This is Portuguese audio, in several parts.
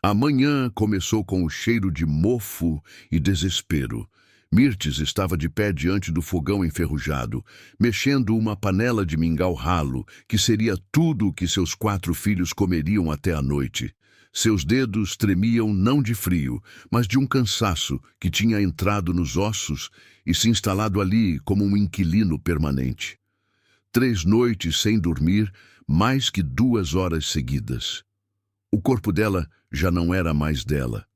A manhã começou com o cheiro de mofo e desespero. Mirtes estava de pé diante do fogão enferrujado, mexendo uma panela de mingau ralo, que seria tudo o que seus 4 filhos comeriam até a noite. Seus dedos tremiam não de frio, mas de um cansaço que tinha entrado nos ossos e se instalado ali como um inquilino permanente. 3 noites sem dormir, mais que 2 horas seguidas. O corpo dela já não era mais dela.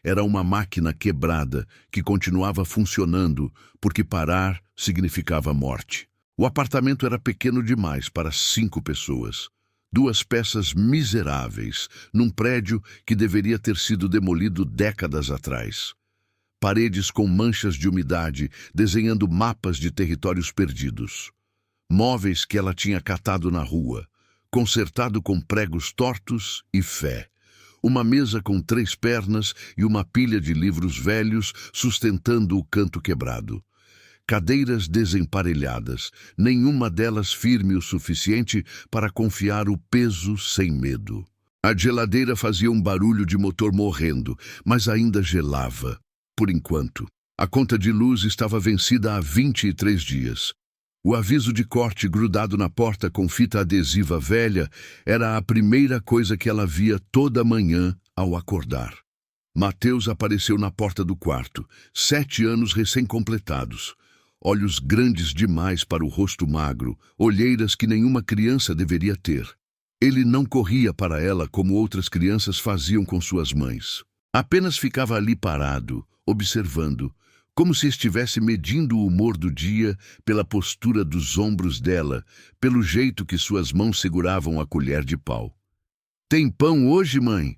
Era uma máquina quebrada que continuava funcionando, porque parar significava morte. O apartamento era pequeno demais para 5 pessoas. 2 peças miseráveis, num prédio que deveria ter sido demolido décadas atrás. Paredes com manchas de umidade, desenhando mapas de territórios perdidos. Móveis que ela tinha catado na rua, consertado com pregos tortos e fé. Uma mesa com 3 pernas e uma pilha de livros velhos sustentando o canto quebrado. Cadeiras desemparelhadas, nenhuma delas firme o suficiente para confiar o peso sem medo. A geladeira fazia um barulho de motor morrendo, mas ainda gelava, por enquanto. A conta de luz estava vencida há 23 dias. O aviso de corte grudado na porta com fita adesiva velha era a primeira coisa que ela via toda manhã ao acordar. Mateus apareceu na porta do quarto, 7 anos recém-completados. Olhos grandes demais para o rosto magro, olheiras que nenhuma criança deveria ter. Ele não corria para ela como outras crianças faziam com suas mães. Apenas ficava ali parado, observando, como se estivesse medindo o humor do dia pela postura dos ombros dela, pelo jeito que suas mãos seguravam a colher de pau. "Tem pão hoje, mãe?"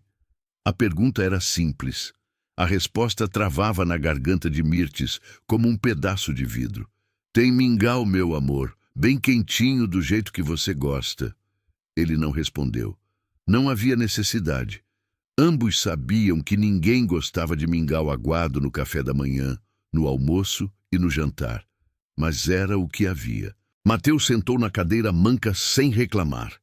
A pergunta era simples. A resposta travava na garganta de Mirtes, como um pedaço de vidro. "Tem mingau, meu amor, bem quentinho do jeito que você gosta." Ele não respondeu. Não havia necessidade. Ambos sabiam que ninguém gostava de mingau aguado no café da manhã, no almoço e no jantar. Mas era o que havia. Mateus sentou na cadeira manca sem reclamar.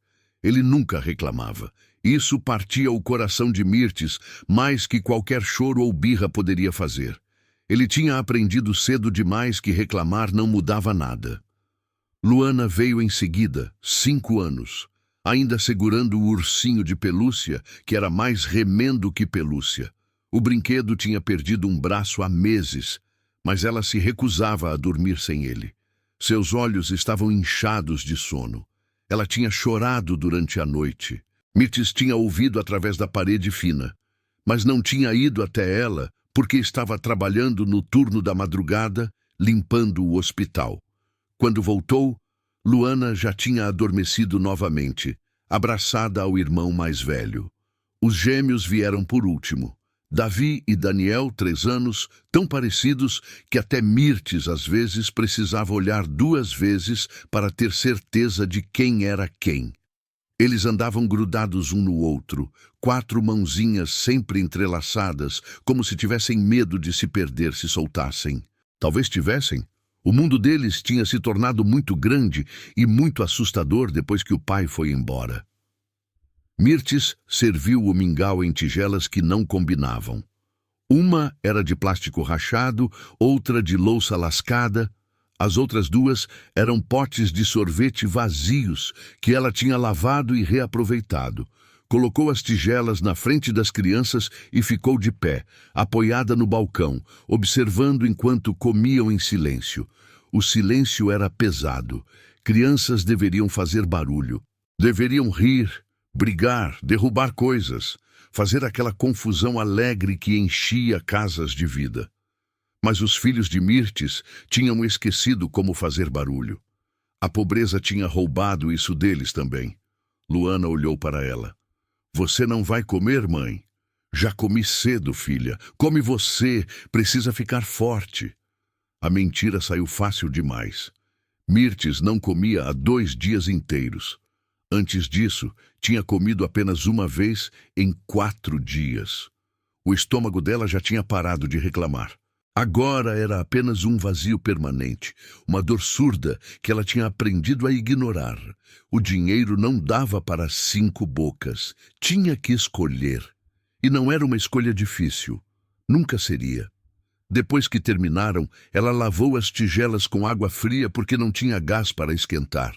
Ele nunca reclamava. Isso partia o coração de Mirtes mais que qualquer choro ou birra poderia fazer. Ele tinha aprendido cedo demais que reclamar não mudava nada. Luana veio em seguida, 5 anos, ainda segurando o ursinho de pelúcia, que era mais remendo que pelúcia. O brinquedo tinha perdido um braço há meses, mas ela se recusava a dormir sem ele. Seus olhos estavam inchados de sono. Ela tinha chorado durante a noite. Mirtes tinha ouvido através da parede fina, mas não tinha ido até ela porque estava trabalhando no turno da madrugada, limpando o hospital. Quando voltou, Luana já tinha adormecido novamente, abraçada ao irmão mais velho. Os gêmeos vieram por último. Davi e Daniel, 3 anos, tão parecidos que até Mirtes às vezes precisava olhar 2 vezes para ter certeza de quem era quem. Eles andavam grudados um no outro, 4 mãozinhas sempre entrelaçadas, como se tivessem medo de se perder se soltassem. Talvez tivessem. O mundo deles tinha se tornado muito grande e muito assustador depois que o pai foi embora. Mirtes serviu o mingau em tigelas que não combinavam. Uma era de plástico rachado, outra de louça lascada. As outras 2 eram potes de sorvete vazios que ela tinha lavado e reaproveitado. Colocou as tigelas na frente das crianças e ficou de pé, apoiada no balcão, observando enquanto comiam em silêncio. O silêncio era pesado. Crianças deveriam fazer barulho. Deveriam rir, brigar, derrubar coisas, fazer aquela confusão alegre que enchia casas de vida. Mas os filhos de Mirtes tinham esquecido como fazer barulho. A pobreza tinha roubado isso deles também. Luana olhou para ela. "Você não vai comer, mãe?" "Já comi cedo, filha. Come você, precisa ficar forte." A mentira saiu fácil demais. Mirtes não comia há 2 dias inteiros. Antes disso, tinha comido apenas uma vez em 4 dias. O estômago dela já tinha parado de reclamar. Agora era apenas um vazio permanente, uma dor surda que ela tinha aprendido a ignorar. O dinheiro não dava para 5 bocas. Tinha que escolher. E não era uma escolha difícil. Nunca seria. Depois que terminaram, ela lavou as tigelas com água fria porque não tinha gás para esquentar.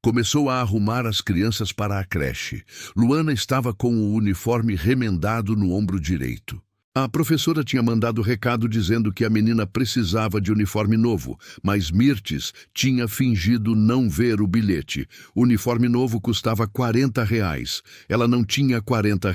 Começou a arrumar as crianças para a creche. Luana estava com o uniforme remendado no ombro direito. A professora tinha mandado recado dizendo que a menina precisava de uniforme novo, mas Mirtes tinha fingido não ver o bilhete. O uniforme novo custava R$ 40. Ela não tinha R$ 40,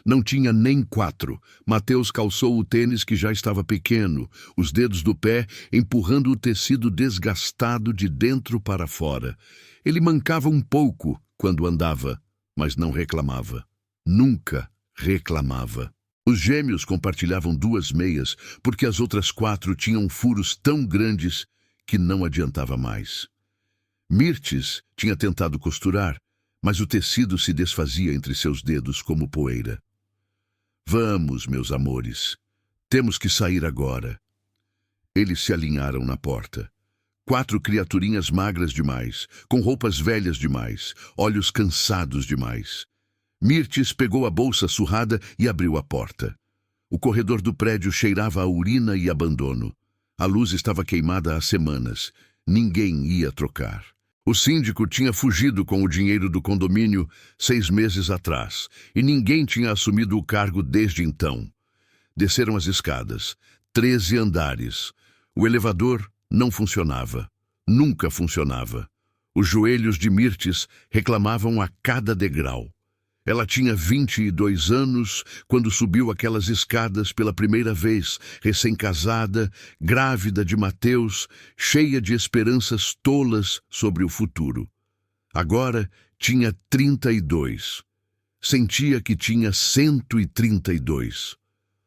não tinha nem 4. Mateus calçou o tênis que já estava pequeno, os dedos do pé empurrando o tecido desgastado de dentro para fora. Ele mancava um pouco quando andava, mas não reclamava. Nunca reclamava. Os gêmeos compartilhavam 2 meias, porque as outras 4 tinham furos tão grandes que não adiantava mais. Mirtes tinha tentado costurar, mas o tecido se desfazia entre seus dedos como poeira. Vamos, meus amores, temos que sair agora. Eles se alinharam na porta. 4 criaturinhas magras demais, com roupas velhas demais, olhos cansados demais. Mirtes pegou a bolsa surrada e abriu a porta. O corredor do prédio cheirava a urina e abandono. A luz estava queimada há semanas. Ninguém ia trocar. O síndico tinha fugido com o dinheiro do condomínio 6 meses atrás, e ninguém tinha assumido o cargo desde então. Desceram as escadas, 13 andares. O elevador não funcionava. Nunca funcionava. Os joelhos de Mirtes reclamavam a cada degrau. Ela tinha 22 anos quando subiu aquelas escadas pela primeira vez, recém-casada, grávida de Mateus, cheia de esperanças tolas sobre o futuro. Agora tinha 32. Sentia que tinha 132.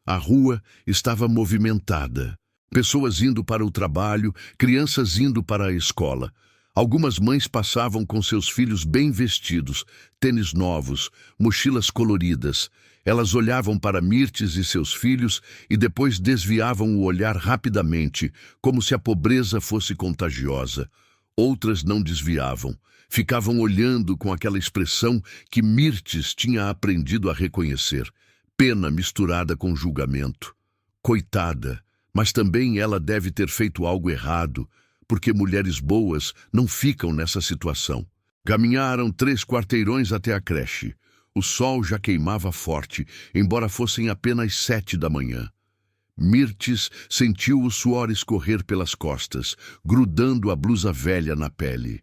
A rua estava movimentada. Pessoas indo para o trabalho, crianças indo para a escola. Algumas mães passavam com seus filhos bem vestidos, tênis novos, mochilas coloridas. Elas olhavam para Mirtes e seus filhos e depois desviavam o olhar rapidamente, como se a pobreza fosse contagiosa. Outras não desviavam. Ficavam olhando com aquela expressão que Mirtes tinha aprendido a reconhecer. Pena misturada com julgamento. Coitada, mas também ela deve ter feito algo errado, porque mulheres boas não ficam nessa situação. Caminharam 3 quarteirões até a creche. O sol já queimava forte, embora fossem apenas 7 da manhã. Mirtes sentiu o suor escorrer pelas costas, grudando a blusa velha na pele.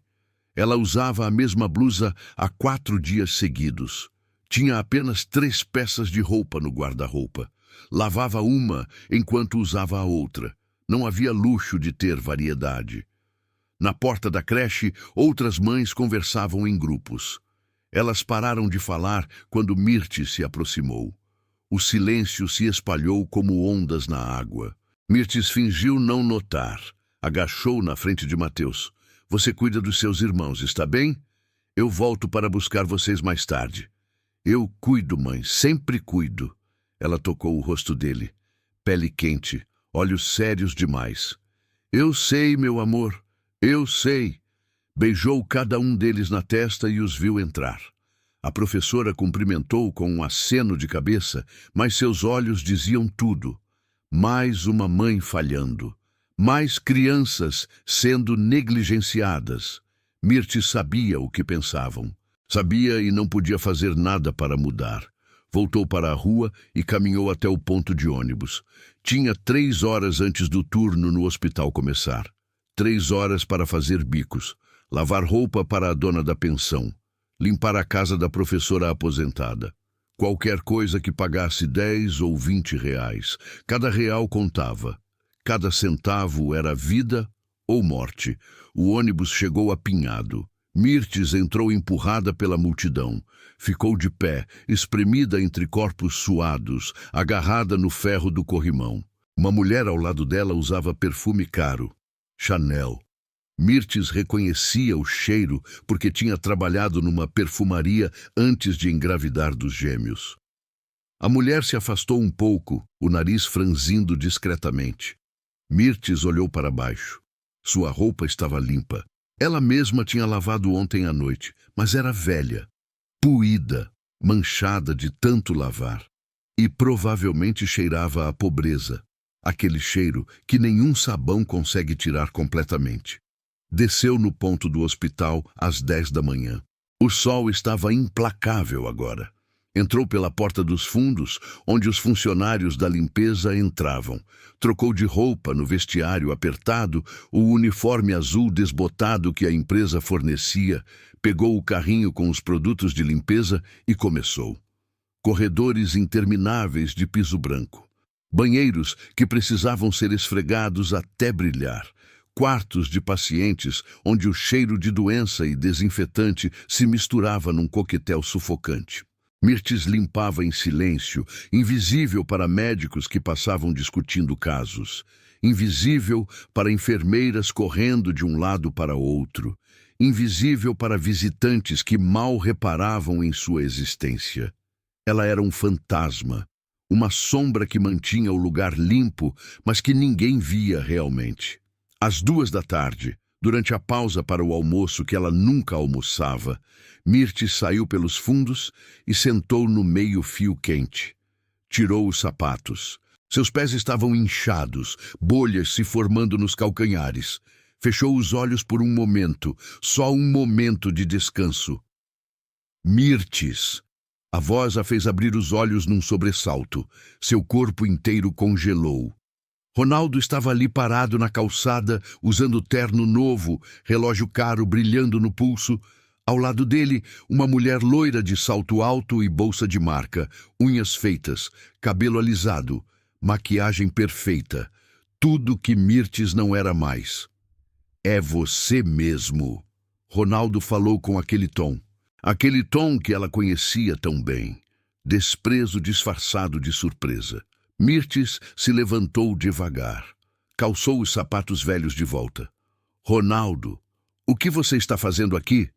Ela usava a mesma blusa há 4 dias seguidos. Tinha apenas 3 peças de roupa no guarda-roupa. Lavava uma enquanto usava a outra. Não havia luxo de ter variedade. Na porta da creche, outras mães conversavam em grupos. Elas pararam de falar quando Mirtes se aproximou. O silêncio se espalhou como ondas na água. Mirtes fingiu não notar. Agachou na frente de Mateus. Você cuida dos seus irmãos, está bem? Eu volto para buscar vocês mais tarde. Eu cuido, mãe, sempre cuido. Ela tocou o rosto dele. Pele quente, olhos sérios demais. Eu sei, meu amor, eu sei. Beijou cada um deles na testa e os viu entrar. A professora cumprimentou com um aceno de cabeça, mas seus olhos diziam tudo. Mais uma mãe falhando. Mais crianças sendo negligenciadas. Mirtes sabia o que pensavam. Sabia e não podia fazer nada para mudar. Voltou para a rua e caminhou até o ponto de ônibus. Tinha 3 horas antes do turno no hospital começar. 3 horas para fazer bicos, lavar roupa para a dona da pensão, limpar a casa da professora aposentada. Qualquer coisa que pagasse 10 ou 20 reais. Cada real contava. Cada centavo era vida ou morte. O ônibus chegou apinhado. Mirtes entrou empurrada pela multidão. Ficou de pé, espremida entre corpos suados, agarrada no ferro do corrimão. Uma mulher ao lado dela usava perfume caro. Chanel. Mirtes reconhecia o cheiro porque tinha trabalhado numa perfumaria antes de engravidar dos gêmeos. A mulher se afastou um pouco, o nariz franzindo discretamente. Mirtes olhou para baixo. Sua roupa estava limpa. Ela mesma tinha lavado ontem à noite, mas era velha, puída, manchada de tanto lavar. e provavelmente cheirava a pobreza, aquele cheiro que nenhum sabão consegue tirar completamente. Desceu no ponto do hospital às 10 da manhã. O sol estava implacável agora. Entrou pela porta dos fundos, onde os funcionários da limpeza entravam. Trocou de roupa no vestiário apertado, o uniforme azul desbotado que a empresa fornecia, pegou o carrinho com os produtos de limpeza e começou. Corredores intermináveis de piso branco. Banheiros que precisavam ser esfregados até brilhar. Quartos de pacientes onde o cheiro de doença e desinfetante se misturava num coquetel sufocante. Mirtes limpava em silêncio, invisível para médicos que passavam discutindo casos, invisível para enfermeiras correndo de um lado para outro, invisível para visitantes que mal reparavam em sua existência. Ela era um fantasma, uma sombra que mantinha o lugar limpo, mas que ninguém via realmente. Às 2 da tarde, durante a pausa para o almoço que ela nunca almoçava, Mirtes saiu pelos fundos e sentou no meio-fio quente. Tirou os sapatos. Seus pés estavam inchados, bolhas se formando nos calcanhares. Fechou os olhos por um momento, só um momento de descanso. Mirtes! A voz a fez abrir os olhos num sobressalto. Seu corpo inteiro congelou. Ronaldo estava ali parado na calçada, usando terno novo, relógio caro brilhando no pulso. Ao lado dele, uma mulher loira de salto alto e bolsa de marca, unhas feitas, cabelo alisado, maquiagem perfeita. Tudo que Mirtes não era mais. É você mesmo. Ronaldo falou com aquele tom. Aquele tom que ela conhecia tão bem. Desprezo disfarçado de surpresa. Mirtes se levantou devagar. Calçou os sapatos velhos de volta. Ronaldo, o que você está fazendo aqui?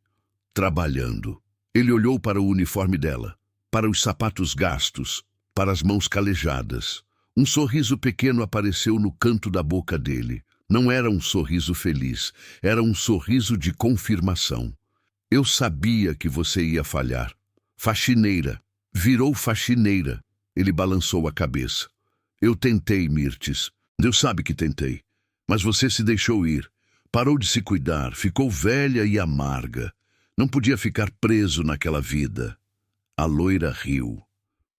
Trabalhando. Ele olhou para o uniforme dela, para os sapatos gastos, para as mãos calejadas. Um sorriso pequeno apareceu no canto da boca dele. Não era um sorriso feliz, era um sorriso de confirmação. Eu sabia que você ia falhar. Faxineira. Virou faxineira. Ele balançou a cabeça. Eu tentei, Mirtes. Deus sabe que tentei. Mas você se deixou ir. Parou de se cuidar, ficou velha e amarga. Não podia ficar preso naquela vida. A loira riu.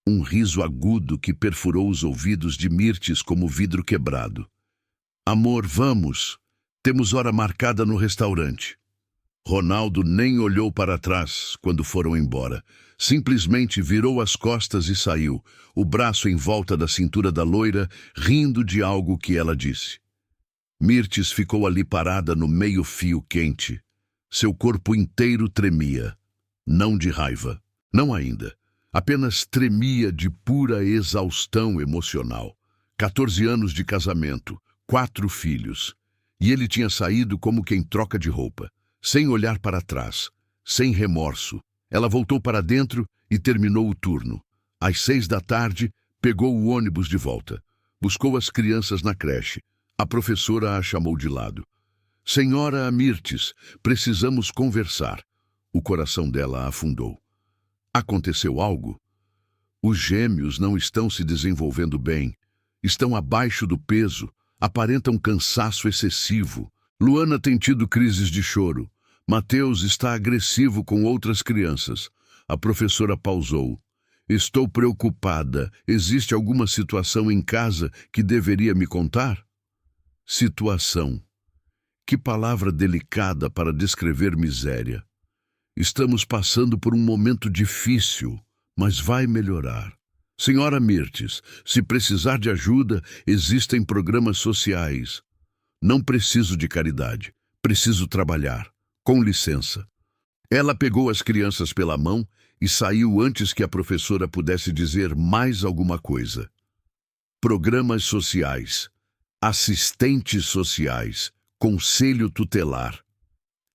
Um riso agudo que perfurou os ouvidos de Mirtes como vidro quebrado. Amor, vamos. Temos hora marcada no restaurante. Ronaldo nem olhou para trás quando foram embora. Simplesmente virou as costas e saiu, o braço em volta da cintura da loira, rindo de algo que ela disse. Mirtes ficou ali parada no meio-fio quente. Seu corpo inteiro tremia. Não de raiva. Não ainda. Apenas tremia de pura exaustão emocional. 14 anos de casamento, 4 filhos. E ele tinha saído como quem troca de roupa. Sem olhar para trás. Sem remorso. Ela voltou para dentro e terminou o turno. Às 6 da tarde, pegou o ônibus de volta. Buscou as crianças na creche. A professora a chamou de lado. Senhora Mirtes, precisamos conversar. O coração dela afundou. Aconteceu algo? Os gêmeos não estão se desenvolvendo bem. Estão abaixo do peso. Aparentam cansaço excessivo. Luana tem tido crises de choro. Mateus está agressivo com outras crianças. A professora pausou. Estou preocupada. Existe alguma situação em casa que deveria me contar? Situação. Que palavra delicada para descrever miséria. Estamos passando por um momento difícil, mas vai melhorar. Senhora Mirtes, se precisar de ajuda, existem programas sociais. Não preciso de caridade. Preciso trabalhar. Com licença. Ela pegou as crianças pela mão e saiu antes que a professora pudesse dizer mais alguma coisa. Programas sociais. Assistentes sociais. Conselho tutelar.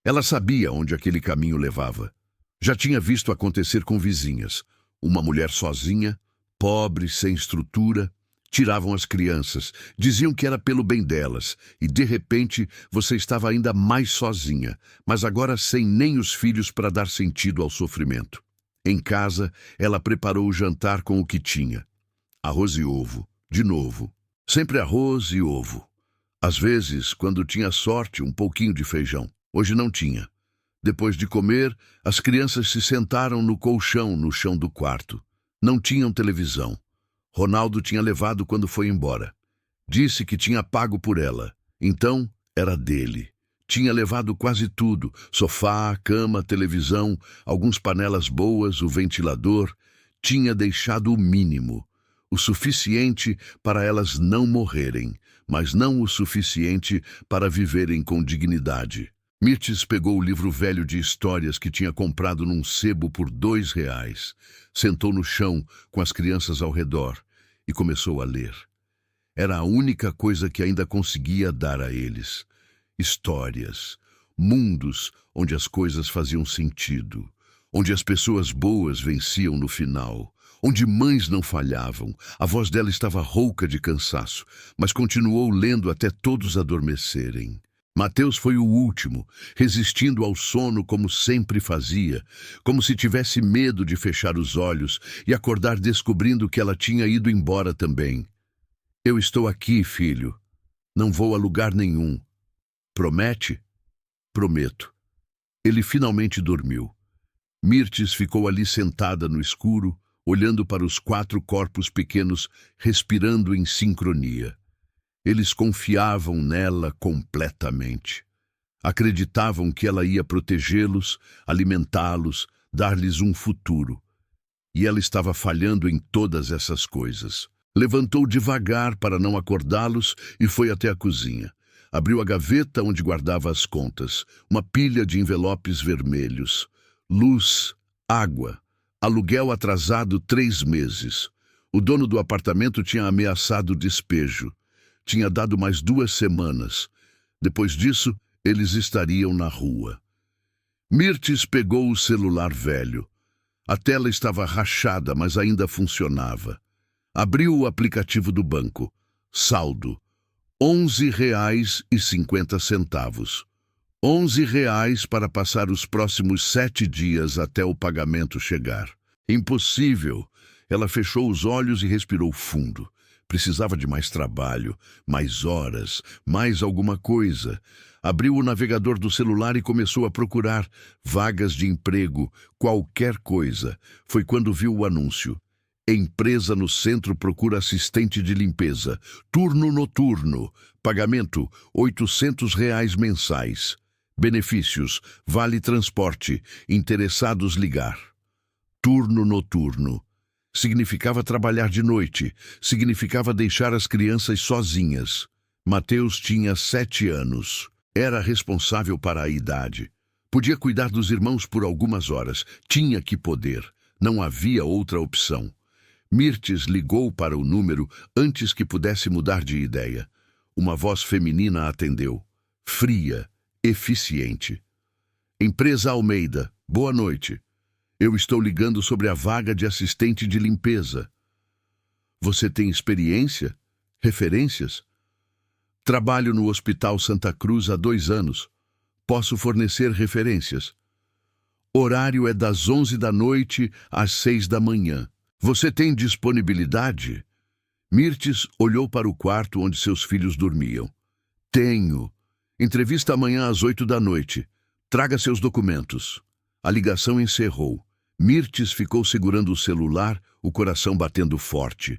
Ela sabia onde aquele caminho levava. Já tinha visto acontecer com vizinhas. Uma mulher sozinha, pobre, sem estrutura, tiravam as crianças, diziam que era pelo bem delas, e de repente você estava ainda mais sozinha, mas agora sem nem os filhos para dar sentido ao sofrimento. Em casa, ela preparou o jantar com o que tinha. arroz e ovo, de novo. Sempre arroz e ovo. Às vezes, quando tinha sorte, um pouquinho de feijão. Hoje não tinha. Depois de comer, as crianças se sentaram no colchão no chão do quarto. Não tinham televisão. Ronaldo tinha levado quando foi embora. Disse que tinha pago por ela. Então, era dele. Tinha levado quase tudo: sofá, cama, televisão, algumas panelas boas, o ventilador. Tinha deixado o mínimo, o suficiente para elas não morrerem, mas não o suficiente para viverem com dignidade. Mirtes pegou o livro velho de histórias que tinha comprado num sebo por R$ 2. Sentou no chão com as crianças ao redor e começou a ler. Era a única coisa que ainda conseguia dar a eles. Histórias, mundos onde as coisas faziam sentido, onde as pessoas boas venciam no final, onde mães não falhavam. A voz dela estava rouca de cansaço, mas continuou lendo até todos adormecerem. Mateus foi o último, resistindo ao sono como sempre fazia, como se tivesse medo de fechar os olhos e acordar descobrindo que ela tinha ido embora também. Eu estou aqui, filho. Não vou a lugar nenhum. Promete? Prometo. Ele finalmente dormiu. Mirtes ficou ali sentada no escuro, olhando para os 4 corpos pequenos, respirando em sincronia. Eles confiavam nela completamente. Acreditavam que ela ia protegê-los, alimentá-los, dar-lhes um futuro. E ela estava falhando em todas essas coisas. Levantou devagar para não acordá-los e foi até a cozinha. Abriu a gaveta onde guardava as contas, uma pilha de envelopes vermelhos. Luz, água, aluguel atrasado 3 meses. O dono do apartamento tinha ameaçado despejo. Tinha dado mais 2 semanas. Depois disso, eles estariam na rua. Mirtes pegou o celular velho. A tela estava rachada, mas ainda funcionava. Abriu o aplicativo do banco. Saldo: R$ 11,50. R$ 11 para passar os próximos 7 dias até o pagamento chegar. Impossível. Ela fechou os olhos e respirou fundo. Precisava de mais trabalho, mais horas, mais alguma coisa. Abriu o navegador do celular e começou a procurar vagas de emprego, qualquer coisa. Foi quando viu o anúncio. Empresa no centro procura assistente de limpeza. Turno noturno. Pagamento: R$ 800 mensais. Benefícios: vale transporte. Interessados ligar. Turno noturno. Significava trabalhar de noite. Significava deixar as crianças sozinhas. Mateus tinha 7 anos. Era responsável para a idade. Podia cuidar dos irmãos por algumas horas. Tinha que poder. Não havia outra opção. Mirtes ligou para o número antes que pudesse mudar de ideia. Uma voz feminina atendeu. Fria, eficiente. Empresa Almeida, boa noite. Eu estou ligando sobre a vaga de assistente de limpeza. Você tem experiência? Referências? Trabalho no Hospital Santa Cruz há 2 anos. Posso fornecer referências. Horário é das 11 da noite às 6 da manhã. Você tem disponibilidade? Mirtes olhou para o quarto onde seus filhos dormiam. Tenho. Entrevista amanhã às 8 da noite. Traga seus documentos. A ligação encerrou. Mirtes ficou segurando o celular, o coração batendo forte.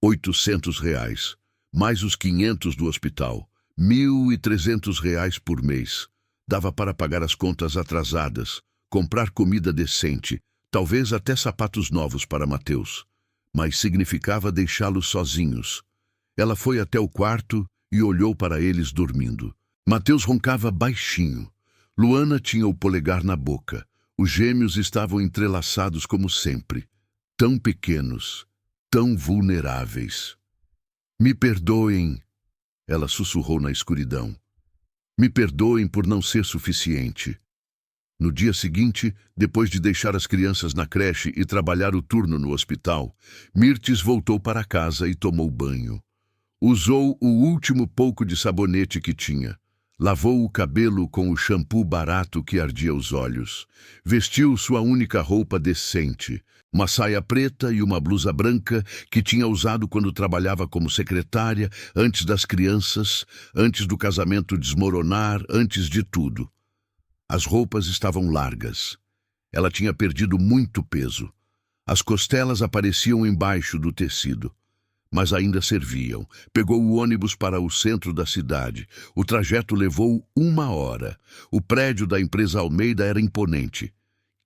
R$ 800. Mais os 500 do hospital. R$ 1.300 por mês. Dava para pagar as contas atrasadas, comprar comida decente, talvez até sapatos novos para Mateus. Mas significava deixá-los sozinhos. Ela foi até o quarto e olhou para eles dormindo. Mateus roncava baixinho. Luana tinha o polegar na boca. Os gêmeos estavam entrelaçados como sempre. Tão pequenos, tão vulneráveis. Me perdoem, ela sussurrou na escuridão. Me perdoem por não ser suficiente. No dia seguinte, depois de deixar as crianças na creche e trabalhar o turno no hospital, Mirtes voltou para casa e tomou banho. Usou o último pouco de sabonete que tinha. Lavou o cabelo com o shampoo barato que ardia os olhos. Vestiu sua única roupa decente. Uma saia preta e uma blusa branca que tinha usado quando trabalhava como secretária, antes das crianças, antes do casamento desmoronar, antes de tudo. As roupas estavam largas. Ela tinha perdido muito peso. As costelas apareciam embaixo do tecido, mas ainda serviam. Pegou o ônibus para o centro da cidade. O trajeto levou 1 hora. O prédio da empresa Almeida era imponente.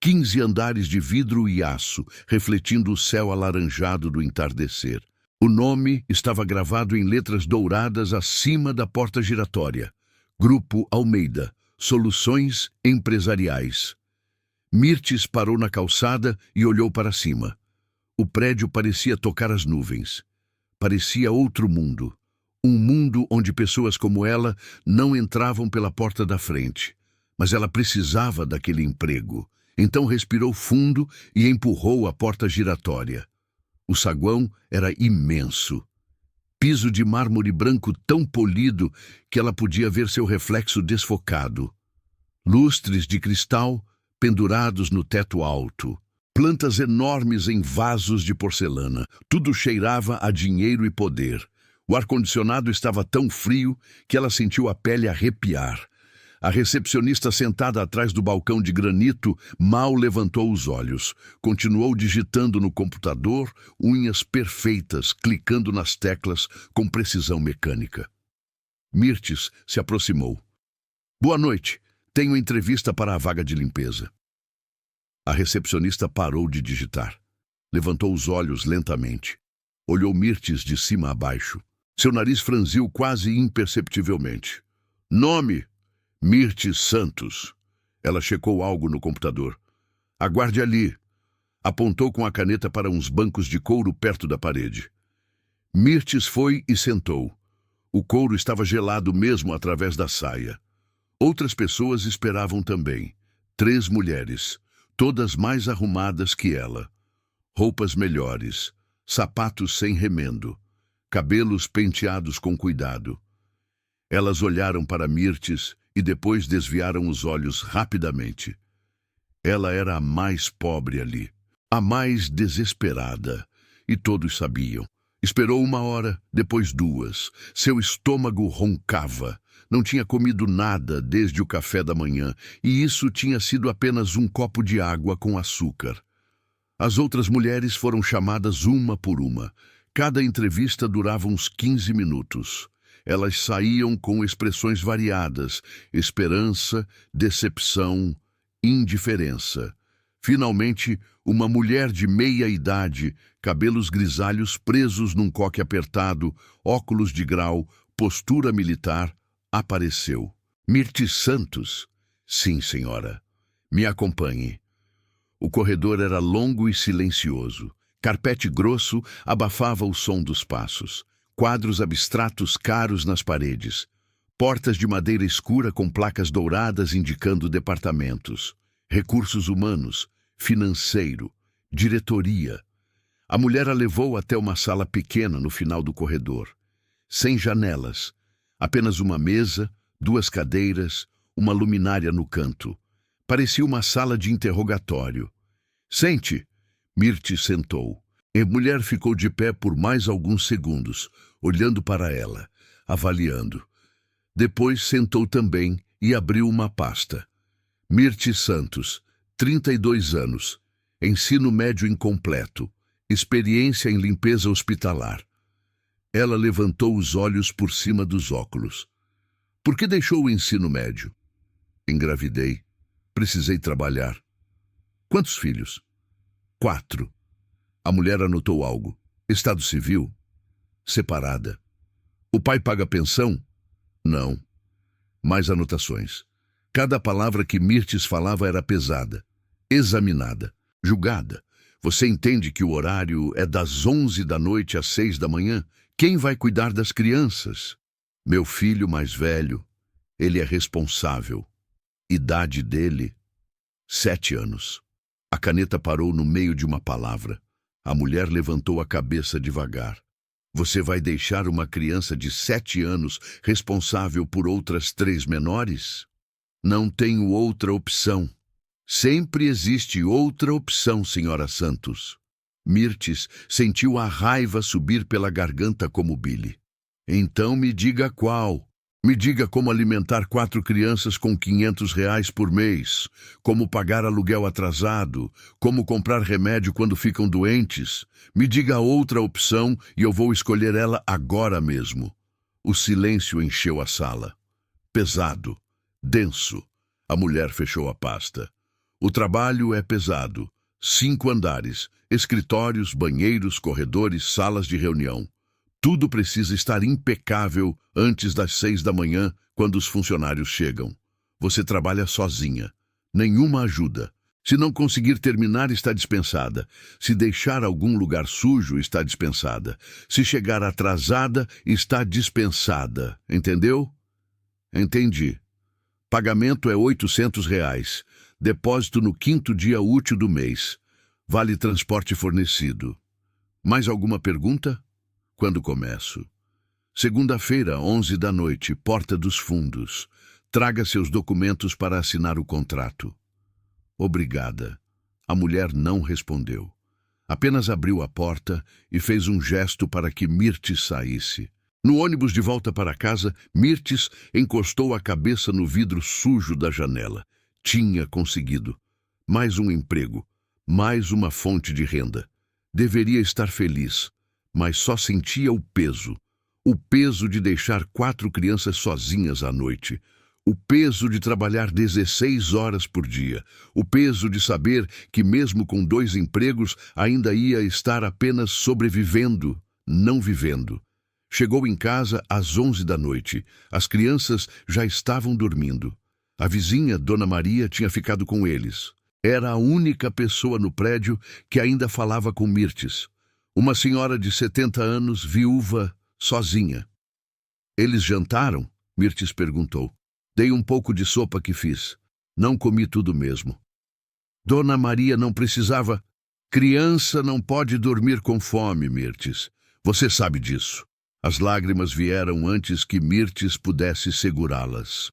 15 andares de vidro e aço, refletindo o céu alaranjado do entardecer. O nome estava gravado em letras douradas acima da porta giratória. Grupo Almeida, Soluções Empresariais. Mirtes parou na calçada e olhou para cima. O prédio parecia tocar as nuvens. Parecia outro mundo. Um mundo onde pessoas como ela não entravam pela porta da frente. Mas ela precisava daquele emprego. Então respirou fundo e empurrou a porta giratória. O saguão era imenso. Piso de mármore branco tão polido que ela podia ver seu reflexo desfocado. Lustres de cristal pendurados no teto alto. Plantas enormes em vasos de porcelana. Tudo cheirava a dinheiro e poder. O ar-condicionado estava tão frio que ela sentiu a pele arrepiar. A recepcionista sentada atrás do balcão de granito mal levantou os olhos. Continuou digitando no computador, unhas perfeitas, clicando nas teclas com precisão mecânica. Mirtes se aproximou. Boa noite. Tenho entrevista para a vaga de limpeza. A recepcionista parou de digitar. Levantou os olhos lentamente. Olhou Mirtes de cima a baixo. Seu nariz franziu quase imperceptivelmente. Nome: Mirtes Santos. Ela checou algo no computador. Aguarde ali. Apontou com a caneta para uns bancos de couro perto da parede. Mirtes foi e sentou. O couro estava gelado mesmo através da saia. Outras pessoas esperavam também. 3 mulheres, todas mais arrumadas que ela. Roupas melhores, sapatos sem remendo, cabelos penteados com cuidado. Elas olharam para Mirtes e depois desviaram os olhos rapidamente. Ela era a mais pobre ali, a mais desesperada, e todos sabiam. Esperou 1 hora, depois 2. Seu estômago roncava. Não tinha comido nada desde o café da manhã, e isso tinha sido apenas um copo de água com açúcar. As outras mulheres foram chamadas uma por uma. Cada entrevista durava uns 15 minutos. Elas saíam com expressões variadas: esperança, decepção, indiferença. Finalmente, uma mulher de meia idade, cabelos grisalhos presos num coque apertado, óculos de grau, postura militar, apareceu. Mirtes Santos? Sim, senhora. Me acompanhe. O corredor era longo e silencioso. Carpete grosso abafava o som dos passos. Quadros abstratos caros nas paredes. Portas de madeira escura com placas douradas indicando departamentos. Recursos humanos, financeiro, diretoria. A mulher a levou até uma sala pequena no final do corredor. Sem janelas. Apenas uma mesa, 2 cadeiras, uma luminária no canto. Parecia uma sala de interrogatório. Sente! Mirtes sentou. A mulher ficou de pé por mais alguns segundos, olhando para ela, avaliando. Depois sentou também e abriu uma pasta. Mirtes Santos, 32 anos, ensino médio incompleto, experiência em limpeza hospitalar. Ela levantou os olhos por cima dos óculos. Por que deixou o ensino médio? Engravidei. Precisei trabalhar. Quantos filhos? 4. A mulher anotou algo. Estado civil? Separada. O pai paga pensão? Não. Mais anotações. Cada palavra que Mirtes falava era pesada, examinada, julgada. Você entende que o horário é das 11 da noite às 6 da manhã? Quem vai cuidar das crianças? Meu filho mais velho. Ele é responsável. Idade dele? 7 anos. A caneta parou no meio de uma palavra. A mulher levantou a cabeça devagar. Você vai deixar uma criança de 7 anos responsável por outras 3 menores? Não tenho outra opção. Sempre existe outra opção, senhora Santos. Mirtes sentiu a raiva subir pela garganta como bile. Então me diga qual. Me diga como alimentar 4 crianças com R$ 500 por mês, como pagar aluguel atrasado, como comprar remédio quando ficam doentes. Me diga outra opção e eu vou escolher ela agora mesmo. O silêncio encheu a sala. Pesado, denso. A mulher fechou a pasta. O trabalho é pesado. 5 andares, escritórios, banheiros, corredores, salas de reunião. Tudo precisa estar impecável antes das 6 da manhã, quando os funcionários chegam. Você trabalha sozinha. Nenhuma ajuda. Se não conseguir terminar, está dispensada. Se deixar algum lugar sujo, está dispensada. Se chegar atrasada, está dispensada. Entendeu? Entendi. Pagamento é R$ 800. Depósito no 5º dia útil do mês. Vale transporte fornecido. Mais alguma pergunta? Quando começo? Segunda-feira, 11 da noite, Porta dos Fundos. Traga seus documentos para assinar o contrato. Obrigada. A mulher não respondeu. Apenas abriu a porta e fez um gesto para que Mirtes saísse. No ônibus de volta para casa, Mirtes encostou a cabeça no vidro sujo da janela. Tinha conseguido. Mais um emprego. Mais uma fonte de renda. Deveria estar feliz, mas só sentia o peso. O peso de deixar 4 crianças sozinhas à noite. O peso de trabalhar 16 horas por dia. O peso de saber que mesmo com 2 empregos ainda ia estar apenas sobrevivendo, não vivendo. Chegou em casa às 11 da noite. As crianças já estavam dormindo. A vizinha, Dona Maria, tinha ficado com eles. Era a única pessoa no prédio que ainda falava com Mirtes. Uma senhora de 70 anos, viúva, sozinha. Eles jantaram? Mirtes perguntou. Dei um pouco de sopa que fiz. Não comi tudo mesmo. Dona Maria não precisava. Criança não pode dormir com fome, Mirtes. Você sabe disso. As lágrimas vieram antes que Mirtes pudesse segurá-las.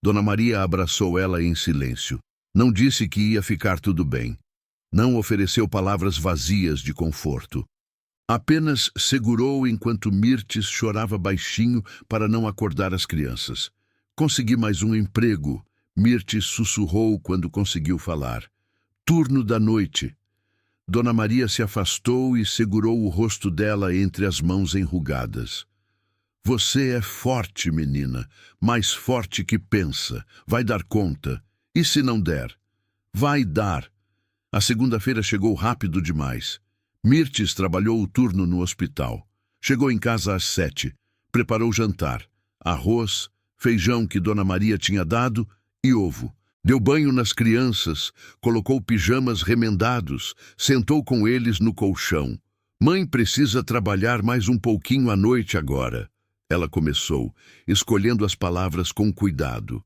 Dona Maria abraçou ela em silêncio. Não disse que ia ficar tudo bem. Não ofereceu palavras vazias de conforto. Apenas segurou enquanto Mirtes chorava baixinho para não acordar as crianças. Consegui mais um emprego, Mirtes sussurrou quando conseguiu falar. Turno da noite. Dona Maria se afastou e segurou o rosto dela entre as mãos enrugadas. Você é forte, menina, mais forte que pensa. Vai dar conta. E se não der? Vai dar. A segunda-feira chegou rápido demais. Mirtes trabalhou o turno no hospital. Chegou em casa às 7. Preparou jantar. Arroz, feijão que Dona Maria tinha dado e ovo. Deu banho nas crianças, colocou pijamas remendados, sentou com eles no colchão. Mãe precisa trabalhar mais um pouquinho à noite agora. Ela começou, escolhendo as palavras com cuidado.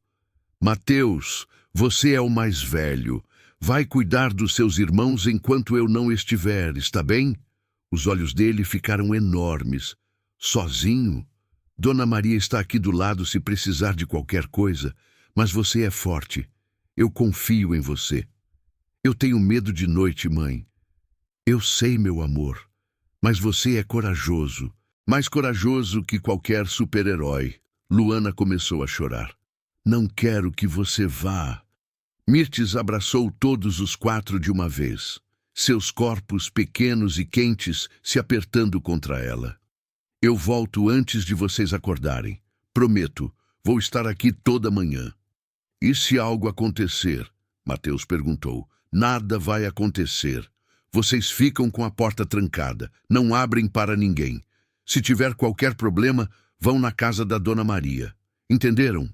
Mateus, você é o mais velho. Vai cuidar dos seus irmãos enquanto eu não estiver, está bem? Os olhos dele ficaram enormes. Sozinho? Dona Maria está aqui do lado se precisar de qualquer coisa, mas você é forte. Eu confio em você. Eu tenho medo de noite, mãe. Eu sei, meu amor, mas você é corajoso. Mais corajoso que qualquer super-herói. Luana começou a chorar. Não quero que você vá. Mirtes abraçou todos os 4 de uma vez, seus corpos pequenos e quentes se apertando contra ela. Eu volto antes de vocês acordarem. Prometo, vou estar aqui toda manhã. E se algo acontecer? Mateus perguntou. Nada vai acontecer. Vocês ficam com a porta trancada, não abrem para ninguém. Se tiver qualquer problema, vão na casa da Dona Maria. Entenderam?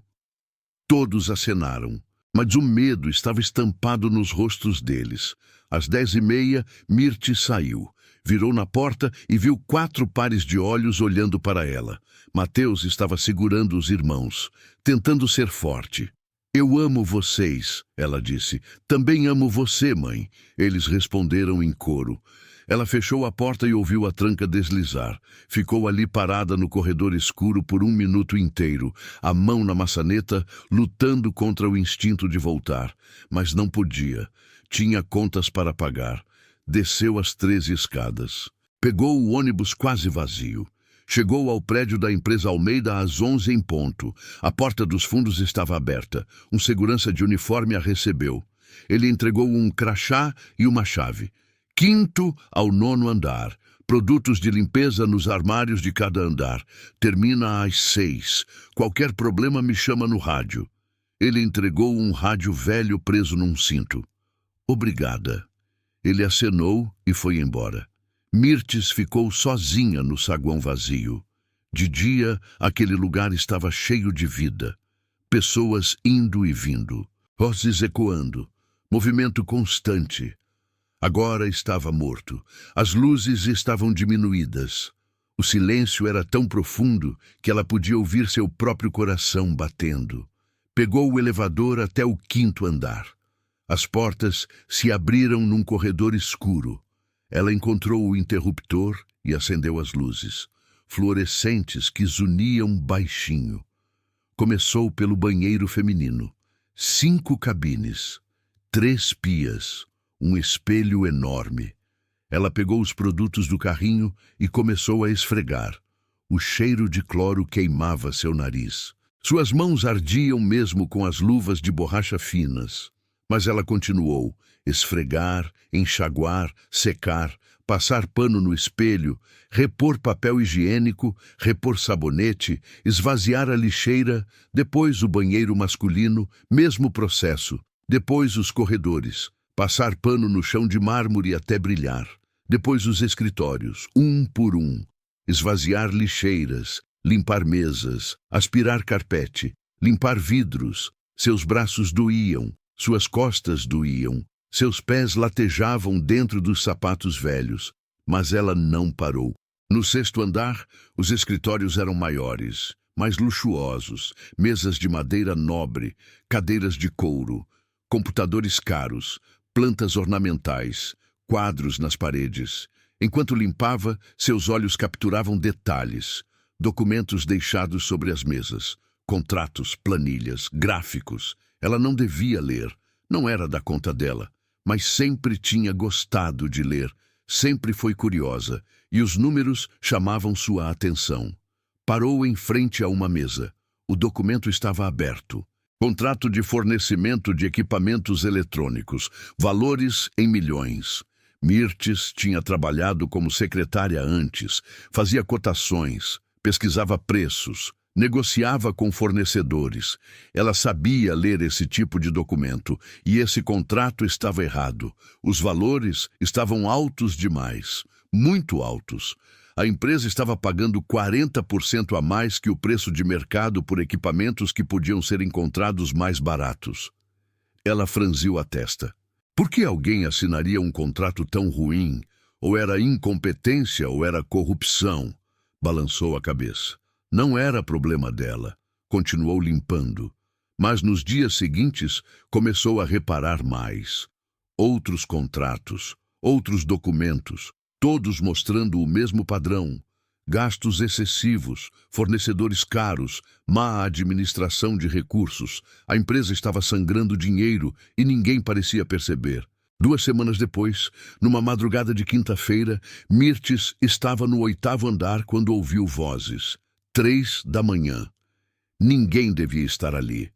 Todos acenaram. Mas o medo estava estampado nos rostos deles. Às 10h30, Mirtes saiu. Virou na porta e viu 4 pares de olhos olhando para ela. Mateus estava segurando os irmãos, tentando ser forte. Eu amo vocês, ela disse. Também amo você, mãe. Eles responderam em coro. Ela fechou a porta e ouviu a tranca deslizar. Ficou ali parada no corredor escuro por 1 minuto inteiro, a mão na maçaneta, lutando contra o instinto de voltar. Mas não podia. Tinha contas para pagar. Desceu as 13 escadas. Pegou o ônibus quase vazio. Chegou ao prédio da empresa Almeida às 11 em ponto. A porta dos fundos estava aberta. Um segurança de uniforme a recebeu. Ele entregou um crachá e uma chave. 5º ao 9º andar. Produtos de limpeza nos armários de cada andar. Termina às 6. Qualquer problema me chama no rádio. Ele entregou um rádio velho preso num cinto. Obrigada. Ele acenou e foi embora. Mirtes ficou sozinha no saguão vazio. De dia, aquele lugar estava cheio de vida. Pessoas indo e vindo. Vozes ecoando. Movimento constante. Agora estava morto. As luzes estavam diminuídas. O silêncio era tão profundo que ela podia ouvir seu próprio coração batendo. Pegou o elevador até o 5º andar. As portas se abriram num corredor escuro. Ela encontrou o interruptor e acendeu as luzes, fluorescentes que zuniam baixinho. Começou pelo banheiro feminino. 5 cabines, 3 pias, um espelho enorme. Ela pegou os produtos do carrinho e começou a esfregar. O cheiro de cloro queimava seu nariz. Suas mãos ardiam mesmo com as luvas de borracha finas. Mas ela continuou. Esfregar, enxaguar, secar, passar pano no espelho, repor papel higiênico, repor sabonete, esvaziar a lixeira, depois o banheiro masculino, mesmo processo, depois os corredores, passar pano no chão de mármore até brilhar, depois os escritórios, um por um, esvaziar lixeiras, limpar mesas, aspirar carpete, limpar vidros. Seus braços doíam, suas costas doíam. Seus pés latejavam dentro dos sapatos velhos, mas ela não parou. No 6º andar, os escritórios eram maiores, mais luxuosos, mesas de madeira nobre, cadeiras de couro, computadores caros, plantas ornamentais, quadros nas paredes. Enquanto limpava, seus olhos capturavam detalhes, documentos deixados sobre as mesas, contratos, planilhas, gráficos. Ela não devia ler, não era da conta dela. Mas sempre tinha gostado de ler, sempre foi curiosa, e os números chamavam sua atenção. Parou em frente a uma mesa. O documento estava aberto. Contrato de fornecimento de equipamentos eletrônicos, valores em milhões. Mirtes tinha trabalhado como secretária antes, fazia cotações, pesquisava preços, negociava com fornecedores. Ela sabia ler esse tipo de documento, e esse contrato estava errado. Os valores estavam altos demais, muito altos. A empresa estava pagando 40% a mais que o preço de mercado por equipamentos que podiam ser encontrados mais baratos. Ela franziu a testa. Por que alguém assinaria um contrato tão ruim? Ou era incompetência ou era corrupção? Balançou a cabeça. Não era problema dela. Continuou limpando. Mas nos dias seguintes começou a reparar mais. Outros contratos, outros documentos, todos mostrando o mesmo padrão. Gastos excessivos, fornecedores caros, má administração de recursos. A empresa estava sangrando dinheiro e ninguém parecia perceber. 2 semanas depois, numa madrugada de quinta-feira, Mirtes estava no 8º andar quando ouviu vozes. 3 da manhã. Ninguém devia estar ali.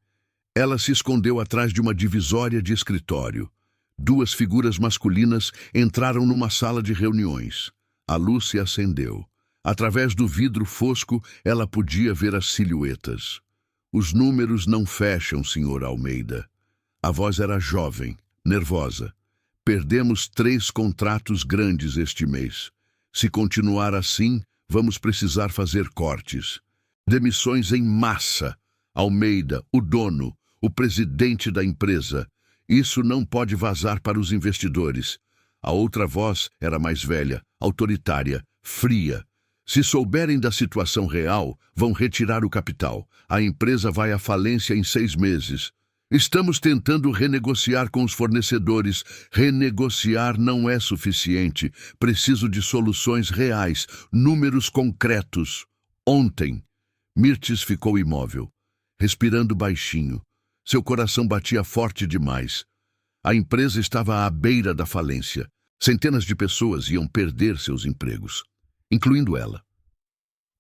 Ela se escondeu atrás de uma divisória de escritório. 2 figuras masculinas entraram numa sala de reuniões. A luz se acendeu. Através do vidro fosco, ela podia ver as silhuetas. Os números não fecham, Sr. Almeida. A voz era jovem, nervosa. Perdemos 3 contratos grandes este mês. Se continuar assim, vamos precisar fazer cortes. Demissões em massa. Almeida, o dono, o presidente da empresa. Isso não pode vazar para os investidores. A outra voz era mais velha, autoritária, fria. Se souberem da situação real, vão retirar o capital. A empresa vai à falência em 6 meses. Estamos tentando renegociar com os fornecedores. Renegociar não é suficiente. Preciso de soluções reais, números concretos. Ontem, Mirtes ficou imóvel, respirando baixinho. Seu coração batia forte demais. A empresa estava à beira da falência. Centenas de pessoas iam perder seus empregos, incluindo ela.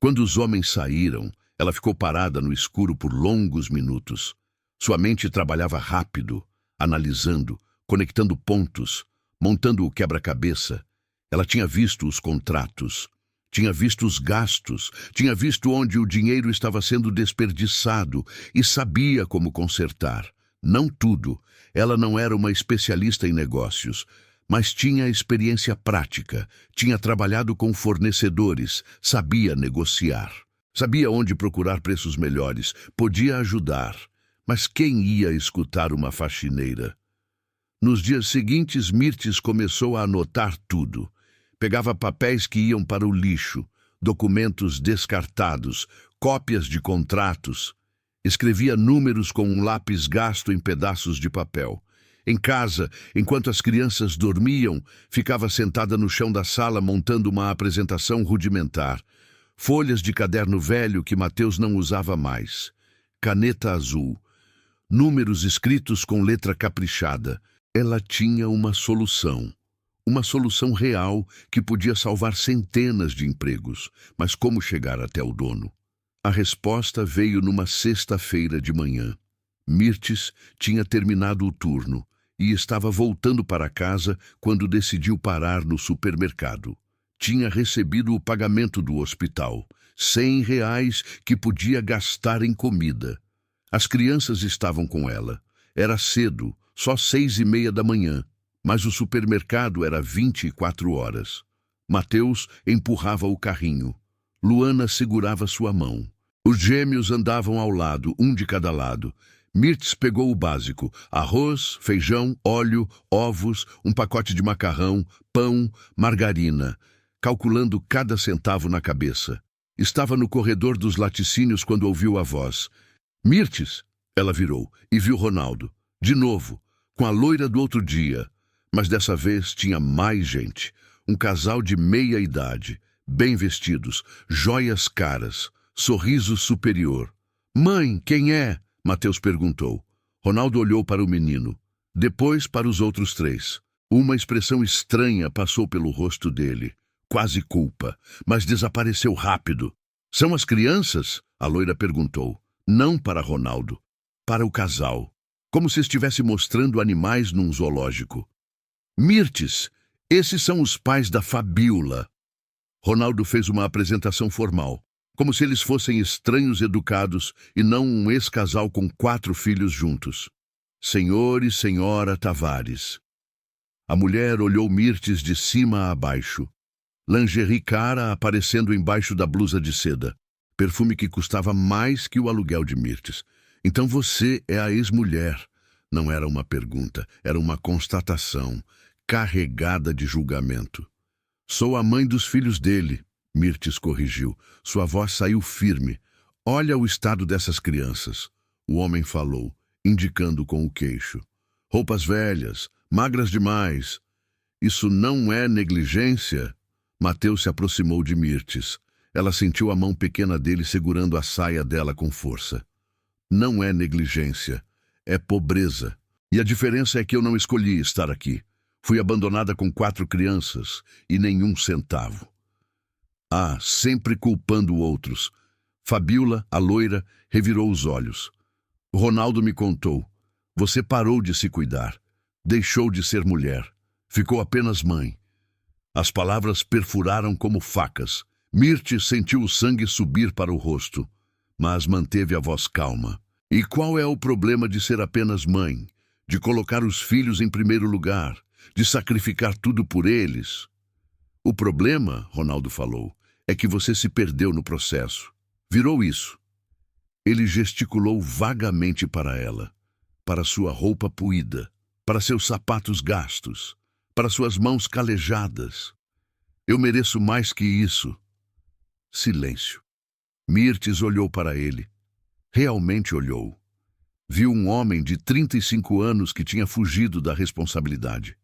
Quando os homens saíram, ela ficou parada no escuro por longos minutos. Sua mente trabalhava rápido, analisando, conectando pontos, montando o quebra-cabeça. Ela tinha visto os contratos, tinha visto os gastos, tinha visto onde o dinheiro estava sendo desperdiçado e sabia como consertar. Não tudo. Ela não era uma especialista em negócios, mas tinha experiência prática, tinha trabalhado com fornecedores, sabia negociar. Sabia onde procurar preços melhores, podia ajudar. Mas quem ia escutar uma faxineira? Nos dias seguintes, Mirtes começou a anotar tudo. Pegava papéis que iam para o lixo, documentos descartados, cópias de contratos. Escrevia números com um lápis gasto em pedaços de papel. Em casa, enquanto as crianças dormiam, ficava sentada no chão da sala montando uma apresentação rudimentar. Folhas de caderno velho que Mateus não usava mais. Caneta azul. Números escritos com letra caprichada. Ela tinha uma solução real que podia salvar centenas de empregos. Mas como chegar até o dono? A resposta veio numa sexta-feira de manhã. Mirtes tinha terminado o turno e estava voltando para casa quando decidiu parar no supermercado. Tinha recebido o pagamento do hospital, R$ 100 que podia gastar em comida. As crianças estavam com ela. Era cedo, só 6:30 da manhã, mas o supermercado era 24 horas. Mateus empurrava o carrinho. Luana segurava sua mão. Os gêmeos andavam ao lado, um de cada lado. Mirtes pegou o básico: arroz, feijão, óleo, ovos, um pacote de macarrão, pão, margarina, calculando cada centavo na cabeça. Estava no corredor dos laticínios quando ouviu a voz. Mirtes! Ela virou e viu Ronaldo. De novo, com a loira do outro dia. Mas dessa vez tinha mais gente. Um casal de meia idade, bem vestidos, joias caras, sorriso superior. Mãe, quem é? Mateus perguntou. Ronaldo olhou para o menino, depois para os outros três. Uma expressão estranha passou pelo rosto dele, quase culpa, mas desapareceu rápido. São as crianças? A loira perguntou. Não para Ronaldo, para o casal, como se estivesse mostrando animais num zoológico. Mirtes, esses são os pais da Fabiola. Ronaldo fez uma apresentação formal, como se eles fossem estranhos educados e não um ex-casal com 4 filhos juntos. Senhor e senhora Tavares. A mulher olhou Mirtes de cima a baixo. Lingerie cara aparecendo embaixo da blusa de seda. Perfume que custava mais que o aluguel de Mirtes. Então você é a ex-mulher. Não era uma pergunta, era uma constatação, carregada de julgamento. Sou a mãe dos filhos dele, Mirtes corrigiu. Sua voz saiu firme. Olha o estado dessas crianças. O homem falou, indicando com o queixo. Roupas velhas, magras demais. Isso não é negligência? Mateus se aproximou de Mirtes. Ela sentiu a mão pequena dele segurando a saia dela com força. Não é negligência, é pobreza. E a diferença é que eu não escolhi estar aqui. Fui abandonada com 4 crianças e nenhum centavo. Ah, sempre culpando outros. Fabiola, a loira, revirou os olhos. Ronaldo me contou. Você parou de se cuidar. Deixou de ser mulher. Ficou apenas mãe. As palavras perfuraram como facas. Mirtes sentiu o sangue subir para o rosto, mas manteve a voz calma. E qual é o problema de ser apenas mãe? De colocar os filhos em primeiro lugar? De sacrificar tudo por eles? O problema, Ronaldo falou, é que você se perdeu no processo. Virou isso. Ele gesticulou vagamente para ela, para sua roupa puída, para seus sapatos gastos, para suas mãos calejadas. Eu mereço mais que isso. Silêncio. Mirtes olhou para ele. Realmente olhou. Viu um homem de 35 anos que tinha fugido da responsabilidade,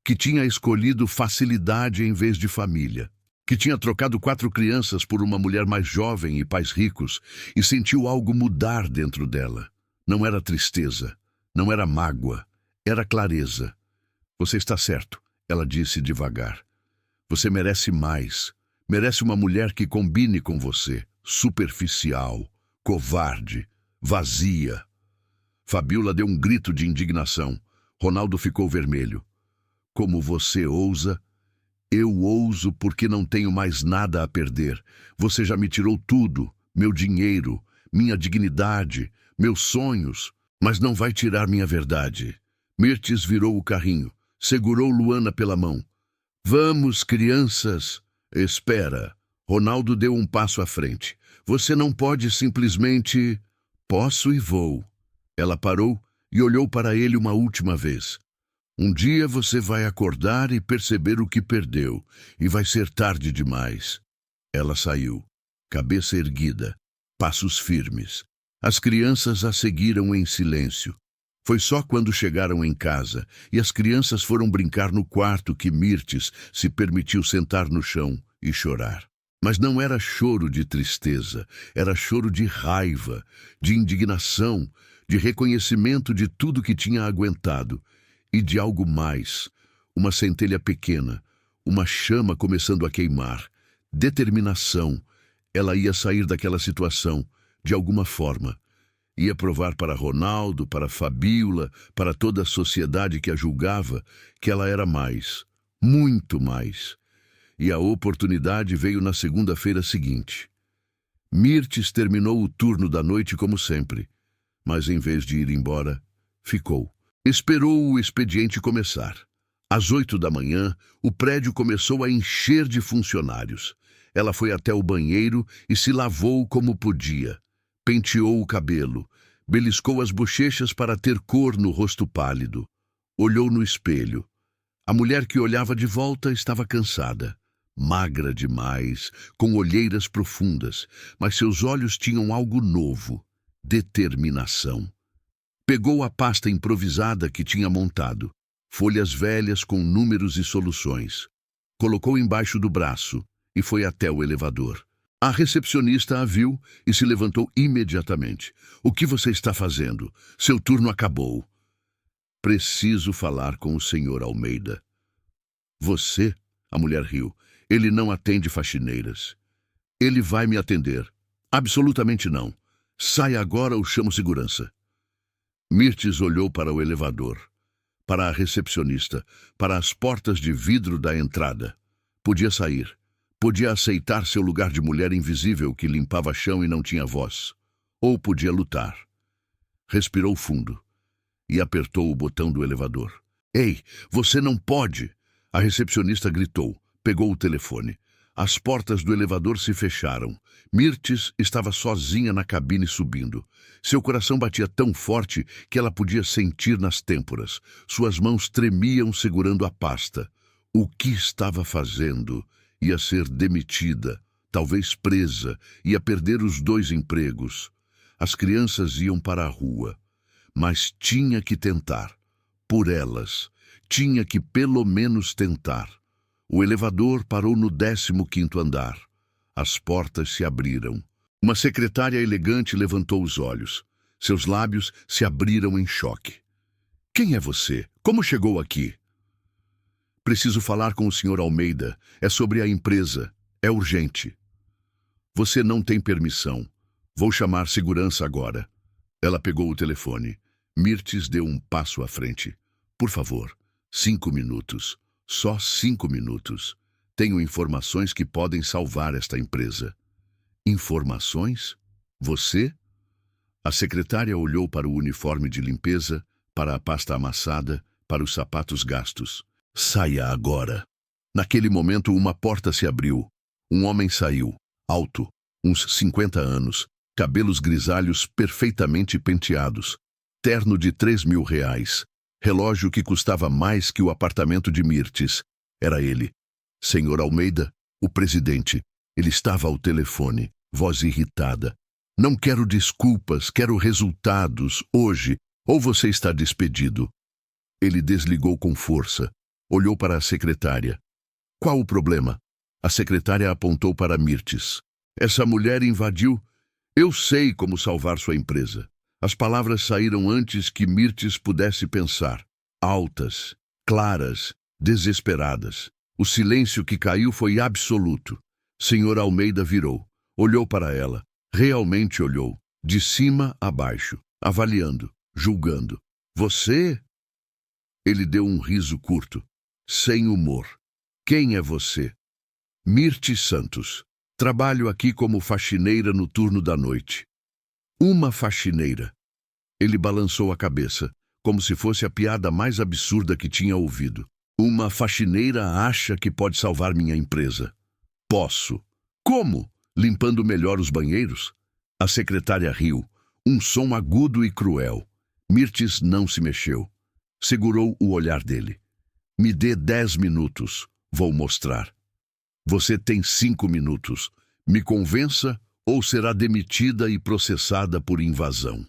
que tinha escolhido facilidade em vez de família, que tinha trocado 4 crianças por uma mulher mais jovem e pais ricos e sentiu algo mudar dentro dela. Não era tristeza, não era mágoa, era clareza. Você está certo, ela disse devagar. Você merece mais. Merece uma mulher que combine com você. Superficial, covarde, vazia. Fabiola deu um grito de indignação. Ronaldo ficou vermelho. Como você ousa? Eu ouso porque não tenho mais nada a perder. Você já me tirou tudo, meu dinheiro, minha dignidade, meus sonhos, mas não vai tirar minha verdade. Mirtes virou o carrinho, segurou Luana pela mão. Vamos, crianças. Espera. Ronaldo deu um passo à frente. Você não pode simplesmente... Posso e vou. Ela parou e olhou para ele uma última vez. Um dia você vai acordar e perceber o que perdeu, e vai ser tarde demais. Ela saiu, cabeça erguida, passos firmes. As crianças a seguiram em silêncio. Foi só quando chegaram em casa e as crianças foram brincar no quarto que Mirtes se permitiu sentar no chão e chorar. Mas não era choro de tristeza, era choro de raiva, de indignação, de reconhecimento de tudo que tinha aguentado e de algo mais, uma centelha pequena, uma chama começando a queimar, determinação. Ela ia sair daquela situação, de alguma forma. Ia provar para Ronaldo, para Fabiola, para toda a sociedade que a julgava, que ela era mais, muito mais. E a oportunidade veio na segunda-feira seguinte. Mirtes terminou o turno da noite como sempre, mas em vez de ir embora, ficou. Esperou o expediente começar. Às 8 da manhã, o prédio começou a encher de funcionários. Ela foi até o banheiro e se lavou como podia. Penteou o cabelo, beliscou as bochechas para ter cor no rosto pálido. Olhou no espelho. A mulher que olhava de volta estava cansada, magra demais, com olheiras profundas, mas seus olhos tinham algo novo, determinação. Pegou a pasta improvisada que tinha montado, folhas velhas com números e soluções. Colocou embaixo do braço e foi até o elevador. A recepcionista a viu e se levantou imediatamente. O que você está fazendo? Seu turno acabou. Preciso falar com o senhor Almeida. Você? A mulher riu. Ele não atende faxineiras. Ele vai me atender. Absolutamente não. Saia agora ou chamo segurança. Mirtes olhou para o elevador, para a recepcionista, para as portas de vidro da entrada. Podia sair. Podia aceitar seu lugar de mulher invisível que limpava chão e não tinha voz. Ou podia lutar. Respirou fundo e apertou o botão do elevador. Ei, você não pode! A recepcionista gritou, pegou o telefone. As portas do elevador se fecharam. Mirtes estava sozinha na cabine subindo. Seu coração batia tão forte que ela podia sentir nas têmporas. Suas mãos tremiam segurando a pasta. O que estava fazendo? Ia ser demitida, talvez presa, ia perder os 2 empregos. As crianças iam para a rua. Mas tinha que tentar. Por elas. Tinha que pelo menos tentar. O elevador parou no 15º andar. As portas se abriram. Uma secretária elegante levantou os olhos. Seus lábios se abriram em choque. Quem é você? Como chegou aqui? Preciso falar com o senhor Almeida. É sobre a empresa. É urgente. Você não tem permissão. Vou chamar segurança agora. Ela pegou o telefone. Mirtes deu um passo à frente. Por favor, 5 minutos. Só 5 minutos. Tenho informações que podem salvar esta empresa. Informações? Você? A secretária olhou para o uniforme de limpeza, para a pasta amassada, para os sapatos gastos. Saia agora. Naquele momento, uma porta se abriu. Um homem saiu, alto, uns 50 anos, cabelos grisalhos perfeitamente penteados, terno de R$3.000, relógio que custava mais que o apartamento de Mirtes. Era ele. Senhor Almeida, o presidente. Ele estava ao telefone, voz irritada. Não quero desculpas, quero resultados, hoje, ou você está despedido. Ele desligou com força. Olhou para a secretária. Qual o problema? A secretária apontou para Mirtes. Essa mulher invadiu. Eu sei como salvar sua empresa. As palavras saíram antes que Mirtes pudesse pensar. Altas, claras, desesperadas. O silêncio que caiu foi absoluto. Senhor Almeida virou. Olhou para ela. Realmente olhou. De cima a baixo. Avaliando. Julgando. Você? Ele deu um riso curto. Sem humor. Quem é você? Mirtes Santos. Trabalho aqui como faxineira no turno da noite. Uma faxineira. Ele balançou a cabeça, como se fosse a piada mais absurda que tinha ouvido. Uma faxineira acha que pode salvar minha empresa. Posso. Como? Limpando melhor os banheiros? A secretária riu. Um som agudo e cruel. Mirtes não se mexeu. Segurou o olhar dele. Me dê 10 minutos. Vou mostrar. Você tem 5 minutos. Me convença ou será demitida e processada por invasão.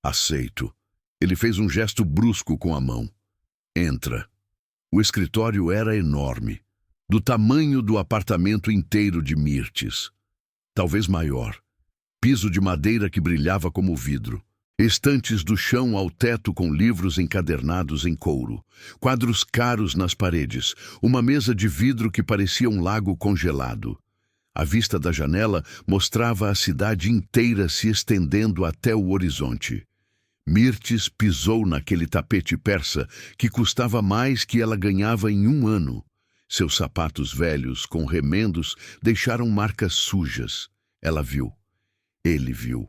Aceito. Ele fez um gesto brusco com a mão. Entra. O escritório era enorme, do tamanho do apartamento inteiro de Mirtes. Talvez maior. Piso de madeira que brilhava como vidro. Estantes do chão ao teto com livros encadernados em couro. Quadros caros nas paredes. Uma mesa de vidro que parecia um lago congelado. A vista da janela mostrava a cidade inteira se estendendo até o horizonte. Mirtes pisou naquele tapete persa que custava mais que ela ganhava em 1 ano. Seus sapatos velhos, com remendos, deixaram marcas sujas. Ela viu. Ele viu.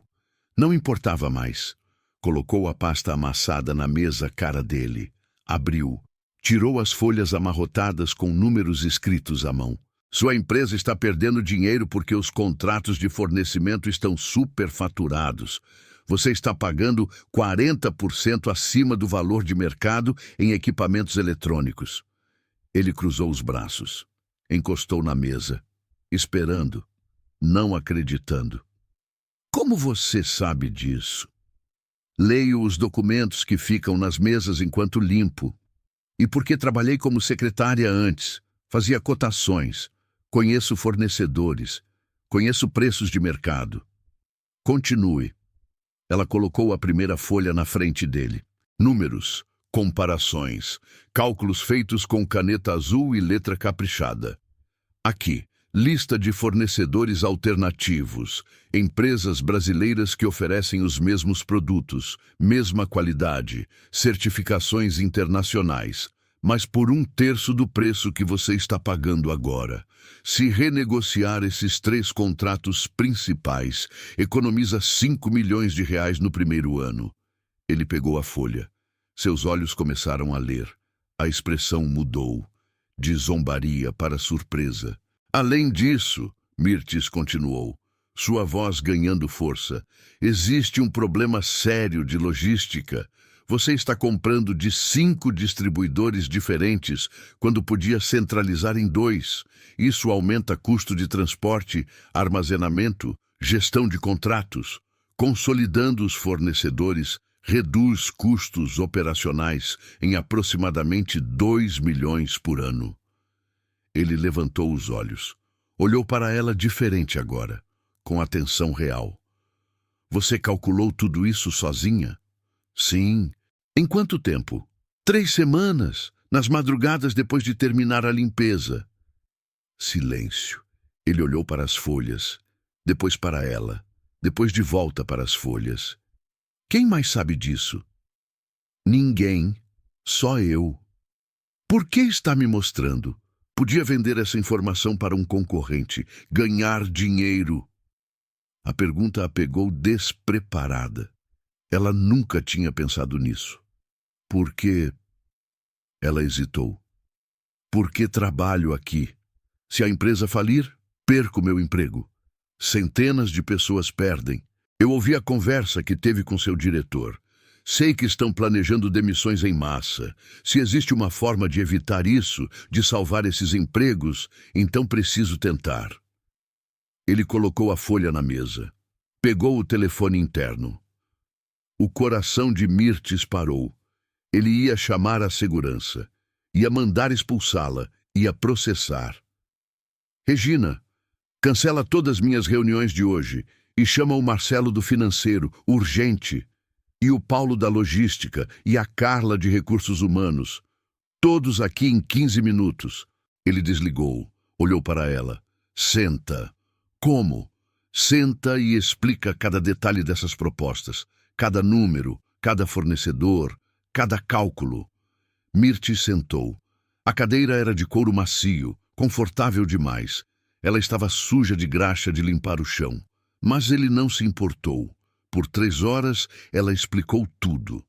Não importava mais. Colocou a pasta amassada na mesa cara dele. Abriu. Tirou as folhas amarrotadas com números escritos à mão. Sua empresa está perdendo dinheiro porque os contratos de fornecimento estão superfaturados. Você está pagando 40% acima do valor de mercado em equipamentos eletrônicos. Ele cruzou os braços. Encostou na mesa. Esperando. Não acreditando. Como você sabe disso? Leio os documentos que ficam nas mesas enquanto limpo. E porque trabalhei como secretária antes, fazia cotações, conheço fornecedores, conheço preços de mercado. Continue. Ela colocou a primeira folha na frente dele. Números, comparações, cálculos feitos com caneta azul e letra caprichada. Aqui. Lista de fornecedores alternativos, empresas brasileiras que oferecem os mesmos produtos, mesma qualidade, certificações internacionais, mas por 1/3 do preço que você está pagando agora. Se renegociar esses 3 contratos principais, economiza 5 milhões de reais no primeiro ano. Ele pegou a folha. Seus olhos começaram a ler. A expressão mudou, de zombaria para surpresa. Além disso, Mirtes continuou, sua voz ganhando força, existe um problema sério de logística. Você está comprando de 5 distribuidores diferentes quando podia centralizar em 2. Isso aumenta custo de transporte, armazenamento, gestão de contratos. Consolidando os fornecedores, reduz custos operacionais em aproximadamente 2 milhões por ano. Ele levantou os olhos. Olhou para ela diferente agora, com atenção real. Você calculou tudo isso sozinha? Sim. Em quanto tempo? 3 semanas, nas madrugadas depois de terminar a limpeza. Silêncio. Ele olhou para as folhas, depois para ela, depois de volta para as folhas. Quem mais sabe disso? Ninguém. Só eu. Por que está me mostrando? Podia vender essa informação para um concorrente, ganhar dinheiro. A pergunta a pegou despreparada. Ela nunca tinha pensado nisso. Por que? Ela hesitou. Por que trabalho aqui? Se a empresa falir, perco meu emprego. Centenas de pessoas perdem. Eu ouvi a conversa que teve com seu diretor. Sei que estão planejando demissões em massa. Se existe uma forma de evitar isso, de salvar esses empregos, então preciso tentar. Ele colocou a folha na mesa. Pegou o telefone interno. O coração de Mirtes parou. Ele ia chamar a segurança. Ia mandar expulsá-la. Ia processar. Regina, cancela todas minhas reuniões de hoje e chama o Marcelo do financeiro, urgente. E o Paulo da logística e a Carla de recursos humanos. Todos aqui em 15 minutos. Ele desligou, olhou para ela. Senta. Como? Senta e explica cada detalhe dessas propostas. Cada número, cada fornecedor, cada cálculo. Mirtes sentou. A cadeira era de couro macio, confortável demais. Ela estava suja de graxa de limpar o chão. Mas ele não se importou. Por 3 horas, ela explicou tudo.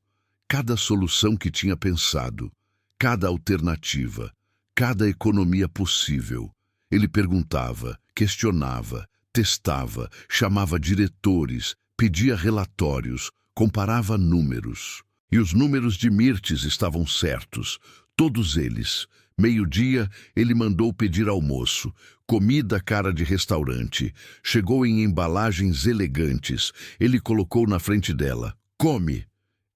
Cada solução que tinha pensado. Cada alternativa. Cada economia possível. Ele perguntava, questionava, testava, chamava diretores, pedia relatórios, comparava números. E os números de Mirtes estavam certos, todos eles. Meio-dia, ele mandou pedir almoço, comida cara de restaurante. Chegou em embalagens elegantes. Ele colocou na frente dela. Come.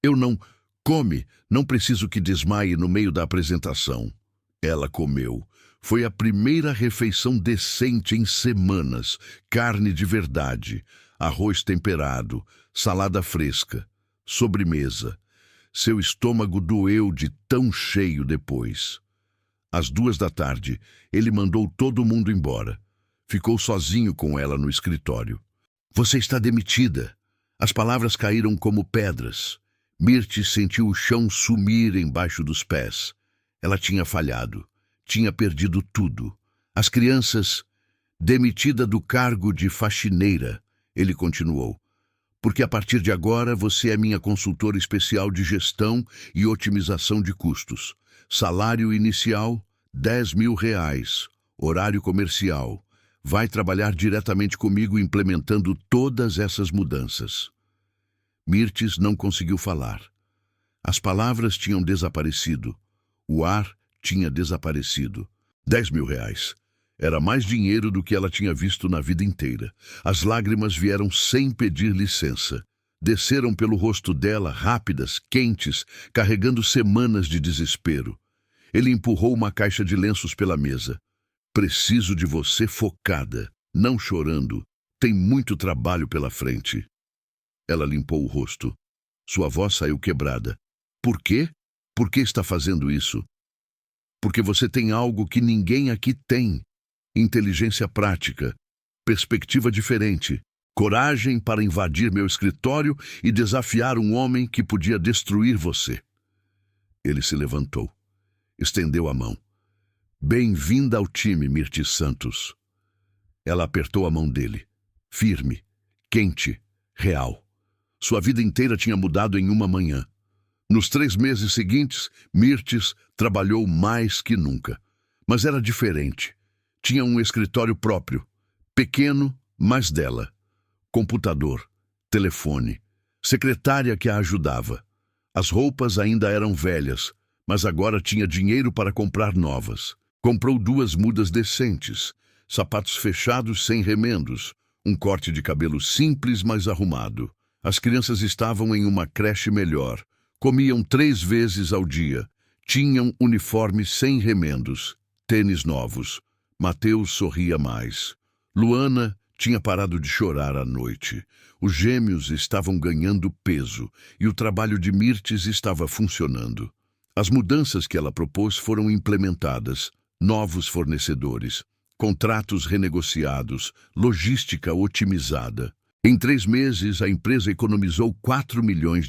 Eu não... Come. Não preciso que desmaie no meio da apresentação. Ela comeu. Foi a primeira refeição decente em semanas. Carne de verdade, arroz temperado, salada fresca, sobremesa. Seu estômago doeu de tão cheio depois. Às 2 da tarde, ele mandou todo mundo embora. Ficou sozinho com ela no escritório. Você está demitida. As palavras caíram como pedras. Mirtes sentiu o chão sumir embaixo dos pés. Ela tinha falhado. Tinha perdido tudo. As crianças... Demitida do cargo de faxineira, ele continuou. Porque a partir de agora você é minha consultora especial de gestão e otimização de custos. Salário inicial, R$ 10.000. Horário comercial. Vai trabalhar diretamente comigo implementando todas essas mudanças. Mirtes não conseguiu falar. As palavras tinham desaparecido. O ar tinha desaparecido. R$ 10.000. Era mais dinheiro do que ela tinha visto na vida inteira. As lágrimas vieram sem pedir licença. Desceram pelo rosto dela, rápidas, quentes, carregando semanas de desespero. Ele empurrou uma caixa de lenços pela mesa. Preciso de você focada, não chorando. Tem muito trabalho pela frente. Ela limpou o rosto. Sua voz saiu quebrada. Por quê? Por que está fazendo isso? Porque você tem algo que ninguém aqui tem. Inteligência prática, perspectiva diferente, coragem para invadir meu escritório e desafiar um homem que podia destruir você. Ele se levantou, estendeu a mão. Bem-vinda ao time, Mirtes Santos. Ela apertou a mão dele, firme, quente, real. Sua vida inteira tinha mudado em uma manhã. Nos 3 meses seguintes, Mirtes trabalhou mais que nunca. Mas era diferente. Tinha um escritório próprio, pequeno, mas dela. Computador, telefone, secretária que a ajudava. As roupas ainda eram velhas, mas agora tinha dinheiro para comprar novas. Comprou 2 mudas decentes, sapatos fechados sem remendos, um corte de cabelo simples, mas arrumado. As crianças estavam em uma creche melhor, comiam 3 vezes ao dia, tinham uniformes sem remendos, tênis novos. Mateus sorria mais. Luana tinha parado de chorar à noite. Os gêmeos estavam ganhando peso e o trabalho de Mirtes estava funcionando. As mudanças que ela propôs foram implementadas. Novos fornecedores, contratos renegociados, logística otimizada. Em 3 meses, a empresa economizou R$ 4 milhões.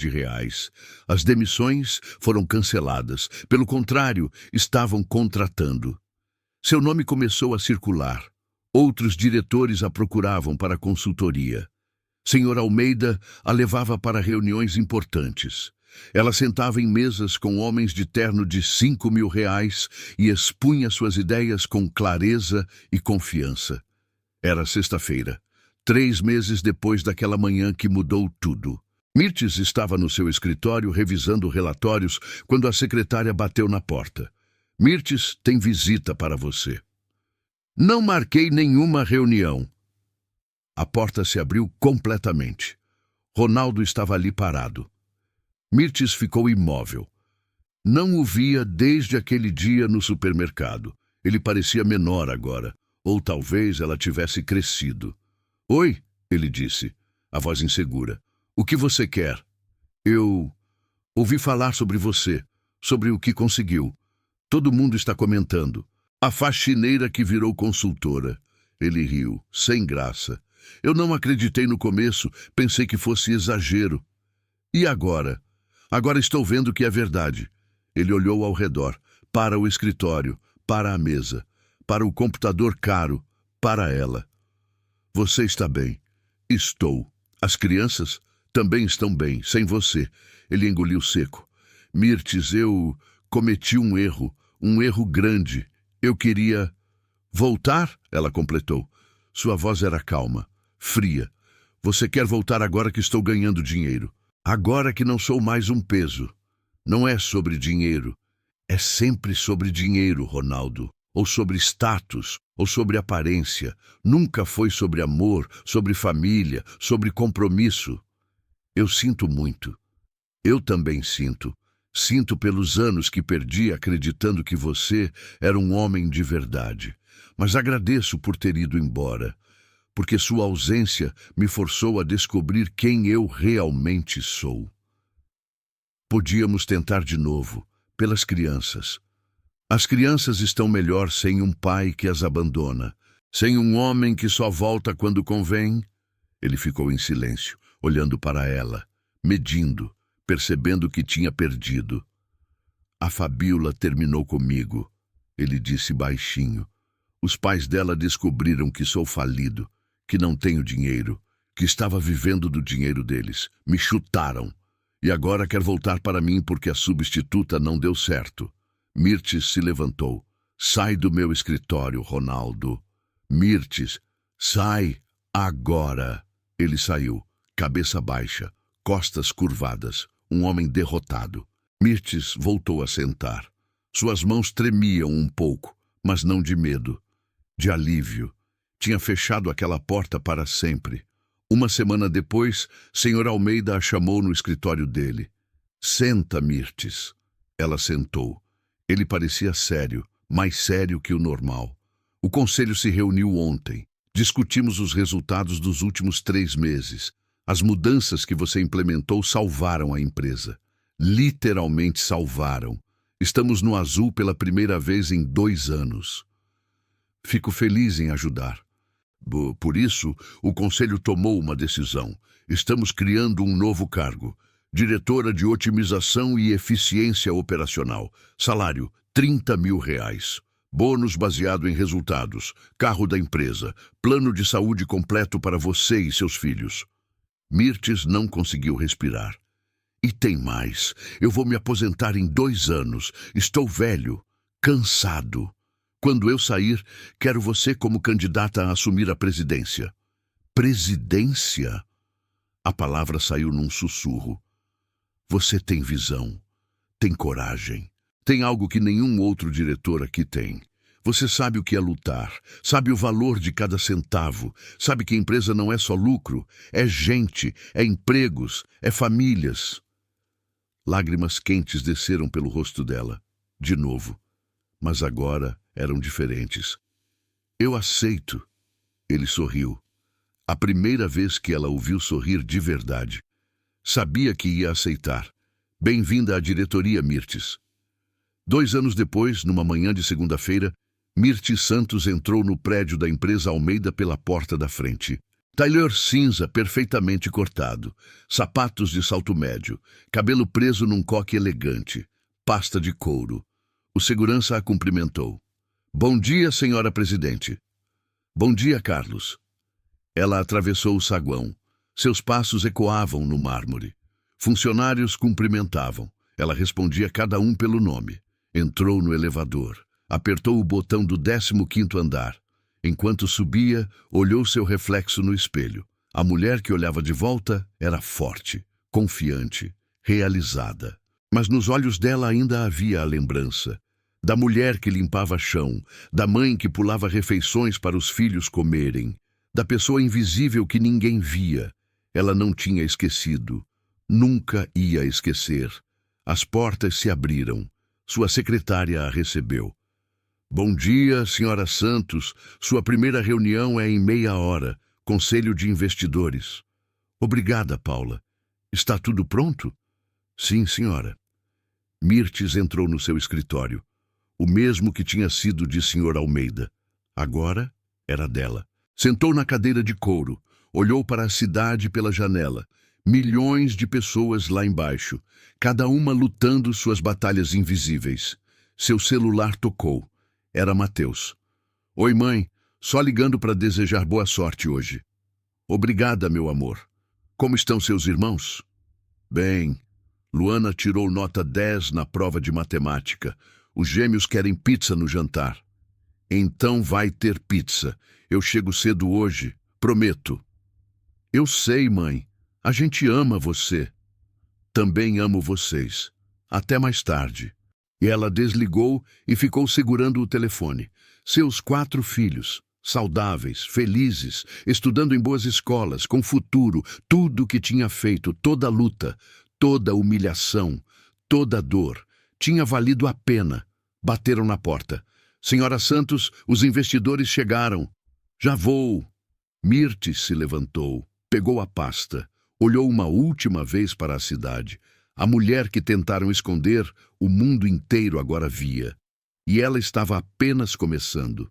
As demissões foram canceladas. Pelo contrário, estavam contratando. Seu nome começou a circular. Outros diretores a procuravam para consultoria. Senhor Almeida a levava para reuniões importantes. Ela sentava em mesas com homens de terno de R$ 5.000 e expunha suas ideias com clareza e confiança. Era sexta-feira, 3 meses depois daquela manhã que mudou tudo. Mirtes estava no seu escritório revisando relatórios quando a secretária bateu na porta. Mirtes tem visita para você. Não marquei nenhuma reunião. A porta se abriu completamente. Ronaldo estava ali parado. Mirtes ficou imóvel. Não o via desde aquele dia no supermercado. Ele parecia menor agora, ou talvez ela tivesse crescido. "Oi", ele disse, a voz insegura. "O que você quer?" "Eu ouvi falar sobre você, sobre o que conseguiu. Todo mundo está comentando. A faxineira que virou consultora." Ele riu, sem graça. "Eu não acreditei no começo, pensei que fosse exagero. E agora? Agora estou vendo que é verdade." Ele olhou ao redor, para o escritório, para a mesa, para o computador caro, para ela. "Você está bem." "Estou. As crianças também estão bem, sem você." Ele engoliu seco. "Mirtes, eu cometi um erro grande. Eu queria..." "Voltar?" ela completou. Sua voz era calma, fria. "Você quer voltar agora que estou ganhando dinheiro. Agora que não sou mais um peso." "Não é sobre dinheiro. É sempre sobre dinheiro, Ronaldo. Ou sobre status, ou sobre aparência. Nunca foi sobre amor, sobre família, sobre compromisso." "Eu sinto muito." "Eu também sinto. Sinto pelos anos que perdi acreditando que você era um homem de verdade. Mas agradeço por ter ido embora, porque sua ausência me forçou a descobrir quem eu realmente sou." "Podíamos tentar de novo, pelas crianças. As crianças estão melhor sem um pai que as abandona, sem um homem que só volta quando convém." Ele ficou em silêncio, olhando para ela, medindo, percebendo que tinha perdido. "A Fabiola terminou comigo", ele disse baixinho. "Os pais dela descobriram que sou falido, que não tenho dinheiro, que estava vivendo do dinheiro deles. Me chutaram. E agora quer voltar para mim porque a substituta não deu certo." Mirtes se levantou. "Sai do meu escritório, Ronaldo." "Mirtes, sai agora." Ele saiu, cabeça baixa, costas curvadas, um homem derrotado. Mirtes voltou a sentar. Suas mãos tremiam um pouco, mas não de medo, de alívio. Tinha fechado aquela porta para sempre. Uma semana depois, Sr. Almeida a chamou no escritório dele. "Senta, Mirtes." Ela sentou. Ele parecia sério, mais sério que o normal. "O conselho se reuniu ontem. Discutimos os resultados dos últimos 3 meses. As mudanças que você implementou salvaram a empresa. Literalmente salvaram. Estamos no azul pela primeira vez em 2 anos. Fico feliz em ajudar. Por isso, o conselho tomou uma decisão. Estamos criando um novo cargo. Diretora de Otimização e Eficiência Operacional. Salário, R$ 30.000. Bônus baseado em resultados. Carro da empresa. Plano de saúde completo para você e seus filhos." Mirtes não conseguiu respirar. "E tem mais. Eu vou me aposentar em 2 anos. Estou velho, cansado. Quando eu sair, quero você como candidata a assumir a presidência." "Presidência?" A palavra saiu num sussurro. "Você tem visão, tem coragem, tem algo que nenhum outro diretor aqui tem. Você sabe o que é lutar, sabe o valor de cada centavo, sabe que empresa não é só lucro, é gente, é empregos, é famílias." Lágrimas quentes desceram pelo rosto dela, de novo, mas agora eram diferentes. "Eu aceito." Ele sorriu. A primeira vez que ela o viu sorrir de verdade. Sabia que ia aceitar. "Bem-vinda à diretoria, Mirtes." 2 anos depois, numa manhã de segunda-feira, Mirtes Santos entrou no prédio da empresa Almeida pela porta da frente. Tailleur cinza perfeitamente cortado, sapatos de salto médio, cabelo preso num coque elegante, pasta de couro. O segurança a cumprimentou. "Bom dia, senhora presidente." "Bom dia, Carlos." Ela atravessou o saguão. Seus passos ecoavam no mármore. Funcionários cumprimentavam. Ela respondia cada um pelo nome. Entrou no elevador. Apertou o botão do 15º andar. Enquanto subia, olhou seu reflexo no espelho. A mulher que olhava de volta era forte, confiante, realizada. Mas nos olhos dela ainda havia a lembrança da mulher que limpava chão, da mãe que pulava refeições para os filhos comerem, da pessoa invisível que ninguém via. Ela não tinha esquecido. Nunca ia esquecer. As portas se abriram. Sua secretária a recebeu. Bom dia, senhora Santos. Sua primeira reunião é em meia hora. Conselho de Investidores. Obrigada, Paula. Está tudo pronto? Sim, senhora. Mirtes entrou no seu escritório. O mesmo que tinha sido de Sr. Almeida. Agora era dela. Sentou na cadeira de couro. Olhou para a cidade pela janela. Milhões de pessoas lá embaixo, cada uma lutando suas batalhas invisíveis. Seu celular tocou. Era Mateus. Oi, mãe. Só ligando para desejar boa sorte hoje. Obrigada, meu amor. Como estão seus irmãos? Bem. Luana tirou nota 10 na prova de matemática. Os gêmeos querem pizza no jantar. Então vai ter pizza. Eu chego cedo hoje, prometo. Eu sei, mãe. A gente ama você. Também amo vocês. Até mais tarde. E ela desligou e ficou segurando o telefone. Seus 4 filhos, saudáveis, felizes, estudando em boas escolas, com futuro, tudo o que tinha feito, toda a luta, toda a humilhação, toda a dor, tinha valido a pena. Bateram na porta. Senhora Santos, os investidores chegaram. Já vou. Mirtes se levantou, pegou a pasta, olhou uma última vez para a cidade. A mulher que tentaram esconder, o mundo inteiro agora via. E ela estava apenas começando.